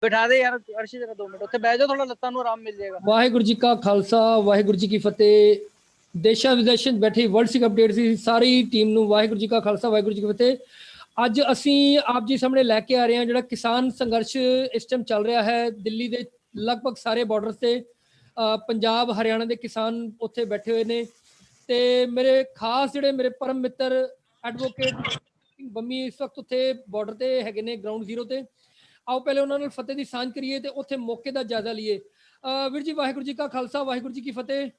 ਬਿਠਾ ਦੇ ਯਾਰ ਅਰਸ਼ੀ ਜਰਾ 2 ਮਿੰਟ ਉੱਥੇ ਬਹਿ ਜਾ, ਥੋੜਾ ਲੱਤਾਂ ਨੂੰ ਆਰਾਮ ਮਿਲ ਜਾਏਗਾ। ਵਾਹਿਗੁਰੂ ਜੀ ਕਾ ਖਾਲਸਾ, ਵਾਹਿਗੁਰੂ ਜੀ ਕੀ ਫਤਿਹ। ਦੇਸ਼ਾਂ ਵਿਦੇਸ਼ਾਂ 'ਚ ਬੈਠੀ ਵਰਲਡ ਸਿੱਖ ਅਪਡੇਟ ਦੀ ਸਾਰੀ ਟੀਮ ਨੂੰ ਵਾਹਿਗੁਰੂ ਜੀ ਕਾ ਖਾਲਸਾ, ਵਾਹਿਗੁਰੂ ਜੀ ਕੀ ਫਤਿਹ। ਅੱਜ ਅਸੀਂ ਆਪ ਜੀ ਸਾਹਮਣੇ ਲੈ ਕੇ ਆ ਰਹੇ ਹਾਂ ਜਿਹੜਾ ਕਿਸਾਨ ਸੰਘਰਸ਼ ਇਸ ਟਾਈਮ ਚੱਲ ਰਿਹਾ ਹੈ ਦਿੱਲੀ ਦੇ ਲਗਭਗ ਸਾਰੇ ਬਾਰਡਰ ਤੇ। ਪੰਜਾਬ ਹਰਿਆਣਾ ਦੇ ਕਿਸਾਨ ਉੱਥੇ ਬੈਠੇ ਹੋਏ ਨੇ ਤੇ ਮੇਰੇ ਖਾਸ ਜਿਹੜੇ ਮੇਰੇ ਪਰਮ ਮਿੱਤਰ ਐਡਵੋਕੇਟ ਬੰਮੀ ਇਸ ਵਕਤ ਉੱਥੇ ਬਾਰਡਰ ਤੇ ਹੈਗੇ ਨੇ, ਗਰਾਊਂਡ ਜ਼ੀਰੋ ਤੇ। ਆਓ ਪਹਿਲੇ ਉਹਨਾਂ ਨਾਲ ਫਤਿਹ ਦੀ ਸਾਂਝ ਕਰੀਏ ਤੇ ਉੱਥੇ ਮੌਕੇ ਦਾ ਜਾਇਜ਼ਾ ਲਈਏ। ਵੀਰ ਜੀ ਵਾਹਿਗੁਰੂ ਜੀ ਕਾ ਖਾਲਸਾ, ਵਾਹਿਗੁਰੂ ਜੀ ਕੀ ਫਤਿਹ।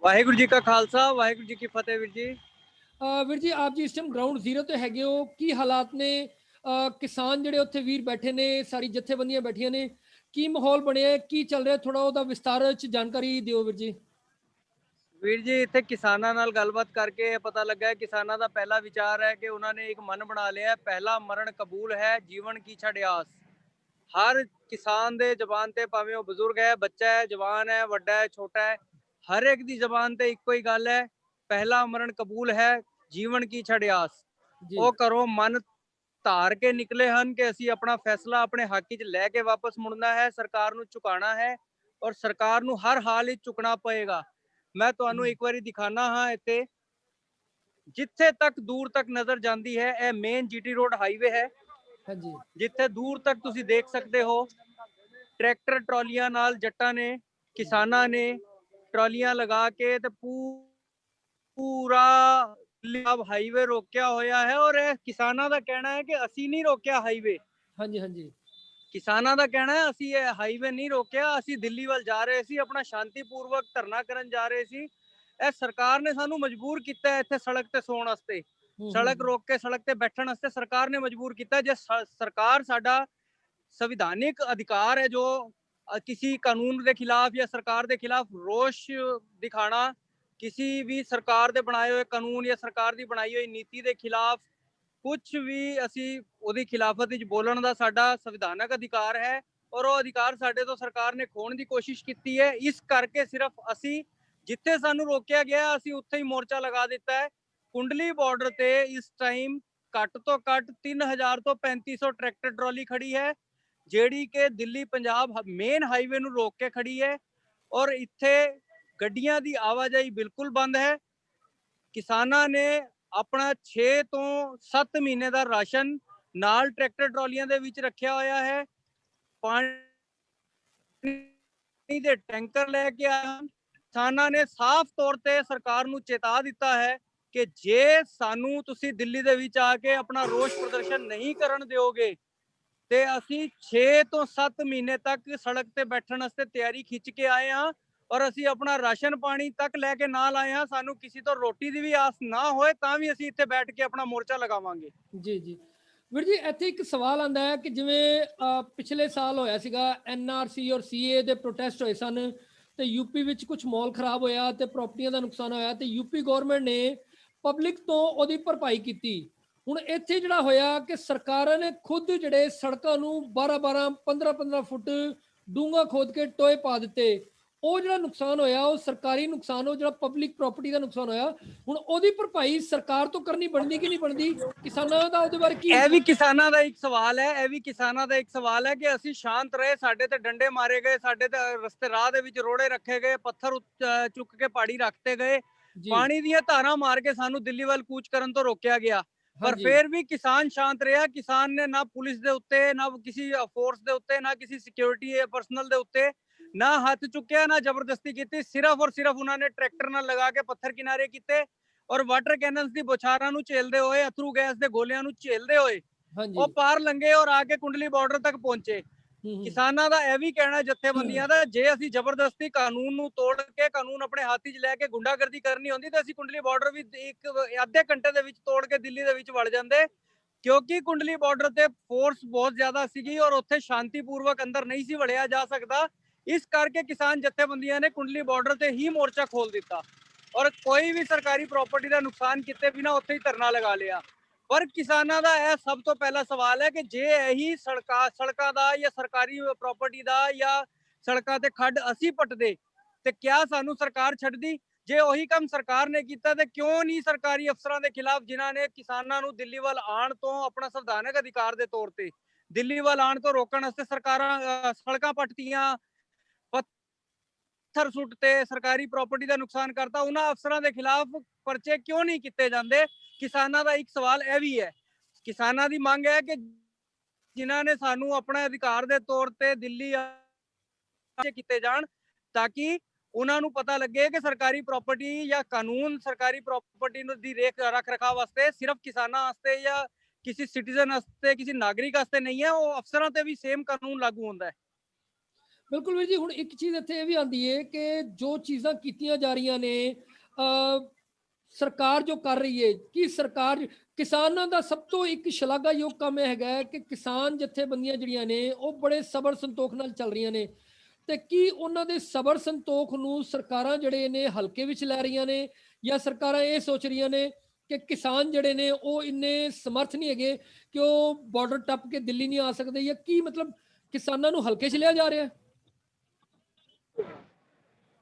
ਵਾਹਿਗੁਰੂ ਜੀ ਕਾ ਖਾਲਸਾ, ਵਾਹਿਗੁਰੂ ਜੀ ਕੀ ਫਤਿਹ। ਵੀਰ ਜੀ ਵੀਰ ਜੀ ਆਪ ਜੀ ਇਸ ਟਾਈਮ ਗਰਾਊਂਡ ਜ਼ੀਰੋ ਤੇ ਹੈਗੇ ਹੋ, ਕੀ ਹਾਲਾਤ ਨੇ? ਕਿਸਾਨ ਜਿਹੜੇ ਉੱਥੇ ਵੀਰ ਬੈਠੇ ਨੇ, ਸਾਰੀ ਜਥੇਬੰਦੀਆਂ ਬੈਠੀਆਂ ਨੇ, ਕੀ ਮਾਹੌਲ ਬਣਿਆ, ਕੀ ਚੱਲ ਰਿਹਾ, ਥੋੜਾ ਉਹਦਾ ਵਿਸਤਾਰ ਚ ਜਾਣਕਾਰੀ ਦਿਓ ਵੀਰ ਜੀ। ਵੀਰ ਜੀ ਇੱਥੇ ਕਿਸਾਨਾਂ ਨਾਲ ਗੱਲਬਾਤ ਕਰਕੇ ਪਤਾ ਲੱਗਾ ਹੈ ਕਿਸਾਨਾਂ ਦਾ ਪਹਿਲਾ ਵਿਚਾਰ ਹੈ ਕਿ ਉਹਨਾਂ ਨੇ ਇੱਕ ਮਨ ਬਣਾ ਲਿਆ, ਪਹਿਲਾ ਮਰਨ ਕਬੂਲ ਹੈ, ਜੀਵਨ ਕੀ ਛੜਿਆਸ। ਹਰ ਕਿਸਾਨ ਦੇ ਜ਼ਬਾਨ ਤੇ, ਭਾਵੇਂ ਉਹ ਬਜ਼ੁਰਗ ਹੈ, ਬੱਚਾ ਹੈ, ਜਵਾਨ ਹੈ, ਵੱਡਾ ਹੈ, ਛੋਟਾ ਹੈ, ਹਰ ਇੱਕ ਦੀ ਜ਼ਬਾਨ ਤੇ ਇੱਕੋ ਹੀ ਗੱਲ ਹੈ, ਪਹਿਲਾ ਮਰਨ ਕਬੂਲ ਹੈ, ਜੀਵਨ ਕੀ ਛੜਿਆਸ। ਉਹ ਘਰੋਂ ਮਨ ਧਾਰ ਕੇ ਨਿਕਲੇ ਹਨ ਕਿ ਅਸੀਂ ਆਪਣਾ ਫੈਸਲਾ ਆਪਣੇ ਹੱਕ 'ਚ ਲੈ ਕੇ ਵਾਪਸ ਮੁੜਨਾ ਹੈ, ਸਰਕਾਰ ਨੂੰ ਝੁਕਾਣਾ ਹੈ ਔਰ ਸਰਕਾਰ ਨੂੰ ਹਰ ਹਾਲ ਵਿੱਚ ਝੁਕਣਾ ਪਏਗਾ। ਮੈਂ ਤੁਹਾਨੂੰ ਇੱਕ ਵਾਰੀ ਦਿਖਾਣਾ ਹਾਂ ਇੱਥੇ, ਜਿੱਥੇ ਤੱਕ ਦੂਰ ਤੱਕ ਨਜ਼ਰ ਜਾਂਦੀ ਹੈ ਇਹ ਮੇਨ ਜੀਟੀ ਰੋਡ ਹਾਈਵੇ ਹੈ। ਹਾਂਜੀ, ਜਿੱਥੇ ਦੂਰ ਤੱਕ ਤੁਸੀਂ ਦੇਖ ਸਕਦੇ ਹੋ ਟਰੈਕਟਰ ਟਰਾਲੀਆਂ ਨਾਲ ਜੱਟਾਂ ਨੇ, ਕਿਸਾਨਾਂ ਨੇ ਟਰਾਲੀਆਂ ਲਗਾ ਕੇ ਤੇ ਪੂਰਾ ਹਾਈਵੇ ਰੋਕਿਆ ਹੋਇਆ ਹੈ। ਔਰ ਇਹ ਕਿਸਾਨਾਂ ਦਾ ਕਹਿਣਾ ਹੈ ਕਿ ਅਸੀਂ ਨਹੀਂ ਰੋਕਿਆ ਹਾਈਵੇ। ਹਾਂਜੀ ਹਾਂਜੀ, ਕਿਸਾਨਾਂ ਦਾ ਕਹਿਣਾ ਹੈ ਅਸੀਂ ਇਹ ਹਾਈਵੇ ਨਹੀਂ ਰੋਕਿਆ, ਅਸੀਂ ਦਿੱਲੀ ਵੱਲ ਜਾ ਰਹੇ ਸੀ, ਆਪਣਾ ਸ਼ਾਂਤੀਪੂਰਵਕ ਧਰਨਾ ਕਰਨ ਜਾ ਰਹੇ ਸੀ। ਇਹ ਸਰਕਾਰ ਨੇ ਸਾਨੂੰ ਮਜਬੂਰ ਕੀਤਾ ਇੱਥੇ ਸੜਕ ਤੇ ਸੌਣ ਵਾਸਤੇ, ਸੜਕ ਰੋਕ ਕੇ ਸੜਕ ਤੇ ਬੈਠਣ ਵਾਸਤੇ ਸਰਕਾਰ ਨੇ ਮਜਬੂਰ ਕੀਤਾ। ਜੇ ਸਰਕਾਰ ਸਾਡਾ ਸੰਵਿਧਾਨਿਕ ਅਧਿਕਾਰ ਹੈ ਜੋ किसी कानून के खिलाफ या सरकार के खिलाफ रोष दिखाना, किसी भी सरकार के बनाए हुए कानून या सरकार की बनाई हुई नीति के खिलाफ कुछ भी असी ਉਹਦੀ ਖਿਲਾਫਤ ਵਿੱਚ ਬੋਲਣ ਦਾ ਸਾਡਾ ਸੰਵਿਧਾਨਕ ਅਧਿਕਾਰ ਹੈ ਔਰ ਉਹ ਅਧਿਕਾਰ ਸਾਡੇ ਤੋਂ ਸਰਕਾਰ ਨੇ ਖੋਣ ਦੀ ਕੋਸ਼ਿਸ਼ ਕੀਤੀ ਹੈ। ਇਸ ਕਰਕੇ ਸਿਰਫ ਅਸੀਂ ਜਿੱਥੇ ਸਾਨੂੰ ਰੋਕਿਆ ਗਿਆ ਅਸੀਂ ਉੱਥੇ ਹੀ ਮੋਰਚਾ ਲਗਾ ਦਿੱਤਾ ਹੈ। ਕੁੰਡਲੀ ਬਾਰਡਰ ਤੇ ਇਸ ਟਾਈਮ ਘੱਟ ਤੋਂ ਘੱਟ 3000 ਤੋਂ 3500 ਟਰੈਕਟਰ ਟਰਾਲੀ ਖੜੀ ਹੈ ਜਿਹੜੀ ਕਿ ਦਿੱਲੀ ਪੰਜਾਬ ਮੇਨ ਹਾਈਵੇ ਨੂੰ ਰੋਕ ਕੇ ਖੜੀ ਹੈ ਔਰ ਇੱਥੇ ਗੱਡੀਆਂ ਦੀ ਆਵਾਜਾਈ ਬਿਲਕੁਲ ਬੰਦ ਹੈ। ਕਿਸਾਨਾਂ ਨੇ ਆਪਣਾ 6 ਤੋਂ 7 ਮਹੀਨੇ ਦਾ ਰਾਸ਼ਨ ਨਾਲ ਟਰੈਕਟਰ ਟਰਾਲੀਆਂ ਦੇ ਵਿੱਚ ਰੱਖਿਆ ਹੋਇਆ ਹੈ। ਪਾਣੀ ਦੇ ਟੈਂਕਰ ਲੈ ਕੇ ਆਏ ਹਨ। ਕਿਸਾਨਾਂ ਨੇ ਸਾਫ਼ ਤੌਰ ਤੇ ਸਰਕਾਰ ਨੂੰ ਚੇਤਾ ਦਿੱਤਾ ਹੈ ਕਿ ਜੇ ਸਾਨੂੰ ਤੁਸੀਂ ਦਿੱਲੀ ਦੇ ਵਿੱਚ ਆ ਕੇ ਆਪਣਾ ਰੋਸ ਪ੍ਰਦਰਸ਼ਨ ਨਹੀਂ ਕਰਨ ਦਿਓਗੇ ਤੇ ਅਸੀਂ 6 ਤੋਂ 7 ਮਹੀਨੇ ਤੱਕ ਸੜਕ ਤੇ ਬੈਠਣ ਵਾਸਤੇ ਤਿਆਰੀ ਖਿੱਚ ਕੇ ਆਏ ਹਾਂ ਔਰ ਅਸੀਂ ਆਪਣਾ ਰਾਸ਼ਨ ਪਾਣੀ ਤੱਕ ਲੈ ਕੇ ਨਾਲ ਆਏ ਹਾਂ। ਸਾਨੂੰ ਕਿਸੇ ਤੋਂ ਰੋਟੀ ਦੀ ਵੀ ਆਸ ਨਾ ਹੋਏ ਤਾਂ ਵੀ ਅਸੀਂ ਇੱਥੇ ਬੈਠ ਕੇ ਆਪਣਾ ਮੋਰਚਾ ਲਗਾਵਾਂਗੇ। ਜੀ ਜੀ ਵੀਰ ਜੀ, ਇੱਥੇ ਇੱਕ ਸਵਾਲ ਆਉਂਦਾ ਹੈ ਕਿ ਜਿਵੇਂ ਪਿਛਲੇ ਸਾਲ ਹੋਇਆ ਸੀਗਾ NRC ਔਰ CA ਦੇ ਪ੍ਰੋਟੈਸਟ ਹੋਏ ਸਨ ਤੇ ਯੂਪੀ ਵਿੱਚ ਕੁਝ ਮਾਹੌਲ ਖਰਾਬ ਹੋਇਆ ਤੇ ਪ੍ਰਾਪਰਟੀਆਂ ਦਾ ਨੁਕਸਾਨ ਹੋਇਆ ਤੇ ਯੂਪੀ ਗਵਰਨਮੈਂਟ ਨੇ ਪਬਲਿਕ ਤੋਂ ਉਹਦੀ ਭਰਪਾਈ ਕੀਤੀ। ਹੁਣ ਇੱਥੇ ਜਿਹੜਾ ਹੋਇਆ ਕਿ ਸਰਕਾਰਾਂ ਨੇ ਖੁਦ ਜਿਹੜੇ ਸੜਕਾਂ ਨੂੰ 12-12 15-15 ਫੁੱਟ ਡੂੰਘਾ ਖੋਦ ਕੇ ਟੋਏ ਪਾ ਦਿੱਤੇ। ਉਹ ਜਿਹੜਾ ਨੁਕਸਾਨ ਹੋਇਆ ਉਹ ਸਰਕਾਰੀ ਨੁਕਸਾਨ, ਉਹ ਜਿਹੜਾ ਪਬਲਿਕ ਪ੍ਰਾਪਰਟੀ ਦਾ ਨੁਕਸਾਨ ਹੋਇਆ, ਹੁਣ ਉਹਦੀ ਭਰਪਾਈ ਸਰਕਾਰ ਤੋਂ ਕਰਨੀ ਬਣਦੀ ਕਿ ਨਹੀਂ ਬਣਦੀ? ਕਿਸਾਨਾਂ ਦਾ ਉਹਦੇ ਬਾਰੇ ਕੀ? ਇਹ ਵੀ ਕਿਸਾਨਾਂ ਦਾ ਇੱਕ ਸਵਾਲ ਹੈ, ਇਹ ਵੀ ਕਿਸਾਨਾਂ ਦਾ ਇੱਕ ਸਵਾਲ ਹੈ ਕਿ ਅਸੀਂ ਸ਼ਾਂਤ ਰਹੇ, ਸਾਡੇ ਤੇ ਡੰਡੇ ਮਾਰੇ ਗਏ, ਸਾਡੇ ਤੇ ਰਸਤੇ ਰਾਹ ਦੇ ਵਿੱਚ ਰੋੜੇ ਰੱਖੇ ਗਏ, ਪੱਥਰ ਚੁੱਕ ਕੇ ਪਹਾੜੀ ਰੱਖਤੇ ਗਏ, ਪਾਣੀ ਦੀਆਂ ਧਾਰਾਂ ਮਾਰ ਕੇ ਸਾਨੂੰ ਦਿੱਲੀ ਵੱਲ ਕੂਚ ਕਰਨ ਤੋਂ ਰੋਕਿਆ ਗਿਆ। ਪਰ ਫਿਰ ਵੀ ਕਿਸਾਨ ਸ਼ਾਂਤ ਰਿਹਾ। ਕਿਸਾਨ ਨੇ ਨਾ ਪੁਲਿਸ ਦੇ ਉੱਤੇ, ਨਾ ਕਿਸੇ ਫੋਰਸ ਦੇ ਉੱਤੇ, ਨਾ ਕਿਸੇ ਸਿਕਿਉਰਿਟੀ ਪਰਸਨਲ ਦੇ ਉੱਤੇ ਨਾ ਹੱਥ ਚੁੱਕਿਆ, ਨਾ ਜ਼ਬਰਦਸਤੀ ਕੀਤੀ। ਸਿਰਫ ਔਰ ਸਿਰਫ ਉਹਨਾਂ ਨੇ ਟਰੈਕਟਰ ਨਾਲ ਲਗਾ ਕੇ ਪੱਥਰ ਕਿਨਾਰੇ ਕੀਤੇ ਔਰ ਵਾਟਰ ਕੈਨਨਸ ਦੀ ਬੁਛਾਰਾਂ ਨੂੰ ਝੇਲਦੇ ਹੋਏ, ਅਥਰੂ ਗੈਸ ਦੇ ਗੋਲਿਆਂ ਨੂੰ ਝੇਲਦੇ ਹੋਏ ਉਹ ਪਾਰ ਲੰਘੇ ਔਰ ਆ ਕੇ ਕੁੰਡਲੀ ਬਾਰਡਰ ਤੱਕ ਪਹੁੰਚੇ। ਕਿਸਾਨਾਂ ਦਾ ਇਹ ਵੀ ਕਹਿਣਾ ਜਥੇਬੰਦੀਆਂ ਦਾ, ਜੇ ਅਸੀਂ ਜ਼ਬਰਦਸਤੀ ਕਾਨੂੰਨ ਨੂੰ ਤੋੜ ਕੇ ਕਾਨੂੰਨ ਆਪਣੇ ਹੱਥ 'ਚ ਲੈ ਕੇ ਗੁੰਡਾਗਰਦੀ ਕਰਨੀ ਹੁੰਦੀ ਤਾਂ ਅਸੀਂ ਕੁੰਡਲੀ ਬਾਰਡਰ ਵੀ ਇੱਕ ਅੱਧੇ ਘੰਟੇ ਦੇ ਵਿੱਚ ਤੋੜ ਕੇ ਦਿੱਲੀ ਦੇ ਵਿੱਚ ਵੜ ਜਾਂਦੇ, ਕਿਉਂਕਿ ਕੁੰਡਲੀ ਬਾਰਡਰ ਤੇ ਫੋਰਸ ਬਹੁਤ ਜ਼ਿਆਦਾ ਸੀਗੀ ਔਰ ਉੱਥੇ ਸ਼ਾਂਤੀਪੂਰਵਕ ਅੰਦਰ ਨਹੀਂ ਸੀ ਵੜਿਆ ਜਾ ਸਕਦਾ। ਇਸ ਕਰਕੇ ਕਿਸਾਨ ਜਥੇਬੰਦੀਆਂ ਨੇ ਕੁੰਡਲੀ ਬਾਰਡਰ ਤੇ ਹੀ ਮੋਰਚਾ ਖੋਲ ਦਿੱਤਾ ਔਰ ਕੋਈ ਵੀ ਸਰਕਾਰੀ ਪ੍ਰਾਪਰਟੀ ਦਾ ਨੁਕਸਾਨ ਕੀਤੇ ਬਿਨਾ ਉੱਥੇ ਹੀ ਧਰਨਾ ਲਗਾ ਲਿਆ। ਪਰ ਕਿਸਾਨਾਂ ਦਾ ਇਹ ਸਭ ਤੋਂ ਪਹਿਲਾ ਸਵਾਲ ਹੈ ਕਿ ਜੇ ਇਹੀ ਸੜਕਾਂ ਦਾ ਜਾਂ ਸਰਕਾਰੀ ਪ੍ਰਾਪਰਟੀ ਦਾ ਜਾਂ ਸੜਕਾਂ ਤੇ ਖੱਡ ਅਸੀਂ ਪੱਟਦੇ ਤੇ ਕਿਆ ਸਾਨੂੰ ਸਰਕਾਰ ਛੱਡਦੀ? ਜੇ ਉਹੀ ਕੰਮ ਸਰਕਾਰ ਨੇ ਕੀਤਾ ਤੇ ਕਿਉਂ ਨਹੀਂ ਸਰਕਾਰੀ ਅਫਸਰਾਂ ਦੇ ਖਿਲਾਫ, ਜਿਨ੍ਹਾਂ ਨੇ ਕਿਸਾਨਾਂ ਨੂੰ ਦਿੱਲੀ ਵੱਲ ਆਉਣ ਤੋਂ ਆਪਣਾ ਸੰਵਿਧਾਨਕ ਅਧਿਕਾਰ ਦੇ ਤੌਰ ਤੇ ਦਿੱਲੀ ਵੱਲ ਆਉਣ ਤੋਂ ਰੋਕਣ ਵਾਸਤੇ ਸਰਕਾਰਾਂ ਸੜਕਾਂ ਪੱਟਤੀਆਂ, ਪੱਥਰ ਸੁੱਟਤੇ, ਸਰਕਾਰੀ ਪ੍ਰਾਪਰਟੀ ਦਾ ਨੁਕਸਾਨ ਕਰਤਾ। ਉਹਨਾਂ ਅਫਸਰਾਂ ਦੇ ਖਿਲਾਫ ਪਰਚੇ ਕਿਉਂ ਨਹੀਂ ਕੀਤੇ ਜਾਂਦੇ? ਕਿਸਾਨਾਂ ਦਾ ਇੱਕ ਸਵਾਲ ਇਹ ਵੀ ਹੈ। ਕਿਸਾਨਾਂ ਦੀ ਮੰਗ ਹੈ ਕਿ ਜਿਨ੍ਹਾਂ ਨੇ ਸਾਨੂੰ ਆਪਣੇ ਅਧਿਕਾਰ ਦੇ ਤੌਰ ਤੇ ਦਿੱਲੀ ਕੀਤੇ ਜਾਣ, ਤਾਂ ਕਿ ਉਹਨਾਂ ਨੂੰ ਪਤਾ ਲੱਗੇ ਕਿ ਸਰਕਾਰੀ ਪ੍ਰਾਪਰਟੀ ਜਾਂ ਕਾਨੂੰਨ ਸਰਕਾਰੀ ਪ੍ਰਾਪਰਟੀ ਦੀ ਰੱਖ ਰਖਾਵ ਵਾਸਤੇ ਸਿਰਫ ਕਿਸਾਨਾਂ ਵਾਸਤੇ ਜਾਂ ਕਿਸੇ ਸਿਟੀਜ਼ਨ ਵਾਸਤੇ, ਕਿਸੇ ਨਾਗਰਿਕ ਵਾਸਤੇ ਨਹੀਂ ਹੈ, ਉਹ ਅਫਸਰਾਂ ਤੇ ਵੀ ਸੇਮ ਕਾਨੂੰਨ ਲਾਗੂ ਹੁੰਦਾ ਹੈ। ਬਿਲਕੁਲ ਵੀਰ ਜੀ, ਹੁਣ ਇੱਕ ਚੀਜ਼ ਇੱਥੇ ਇਹ ਵੀ ਆਉਂਦੀ ਹੈ ਕਿ ਜੋ ਚੀਜ਼ਾਂ ਕੀਤੀਆਂ ਜਾ ਰਹੀਆਂ ਨੇ, ਸਰਕਾਰ ਜੋ ਕਰ ਰਹੀ ਹੈ, ਕਿ ਸਰਕਾਰ ਕਿਸਾਨਾਂ ਦਾ ਸਭ ਤੋਂ ਇੱਕ ਸ਼ਲਾਘਾਯੋਗ ਕੰਮ ਇਹ ਹੈਗਾ ਕਿ ਕਿਸਾਨ ਜਥੇਬੰਦੀਆਂ ਜਿਹੜੀਆਂ ਨੇ ਉਹ ਬੜੇ ਸਬਰ ਸੰਤੋਖ ਨਾਲ ਚੱਲ ਰਹੀਆਂ ਨੇ, ਤੇ ਕੀ ਉਹਨਾਂ ਦੇ ਸਬਰ ਸੰਤੋਖ ਨੂੰ ਸਰਕਾਰਾਂ ਜਿਹੜੇ ਨੇ ਹਲਕੇ ਵਿੱਚ ਲੈ ਰਹੀਆਂ ਨੇ, ਜਾਂ ਸਰਕਾਰਾਂ ਇਹ ਸੋਚ ਰਹੀਆਂ ਨੇ ਕਿ ਕਿਸਾਨ ਜਿਹੜੇ ਨੇ ਉਹ ਇੰਨੇ ਸਮਰਥ ਨਹੀਂ ਹੈਗੇ ਕਿ ਉਹ ਬਾਰਡਰ ਟੱਪ ਕੇ ਦਿੱਲੀ ਨਹੀਂ ਆ ਸਕਦੇ, ਜਾਂ ਕੀ ਮਤਲਬ ਕਿਸਾਨਾਂ ਨੂੰ ਹਲਕੇ 'ਚ ਲਿਆ ਜਾ ਰਿਹਾ?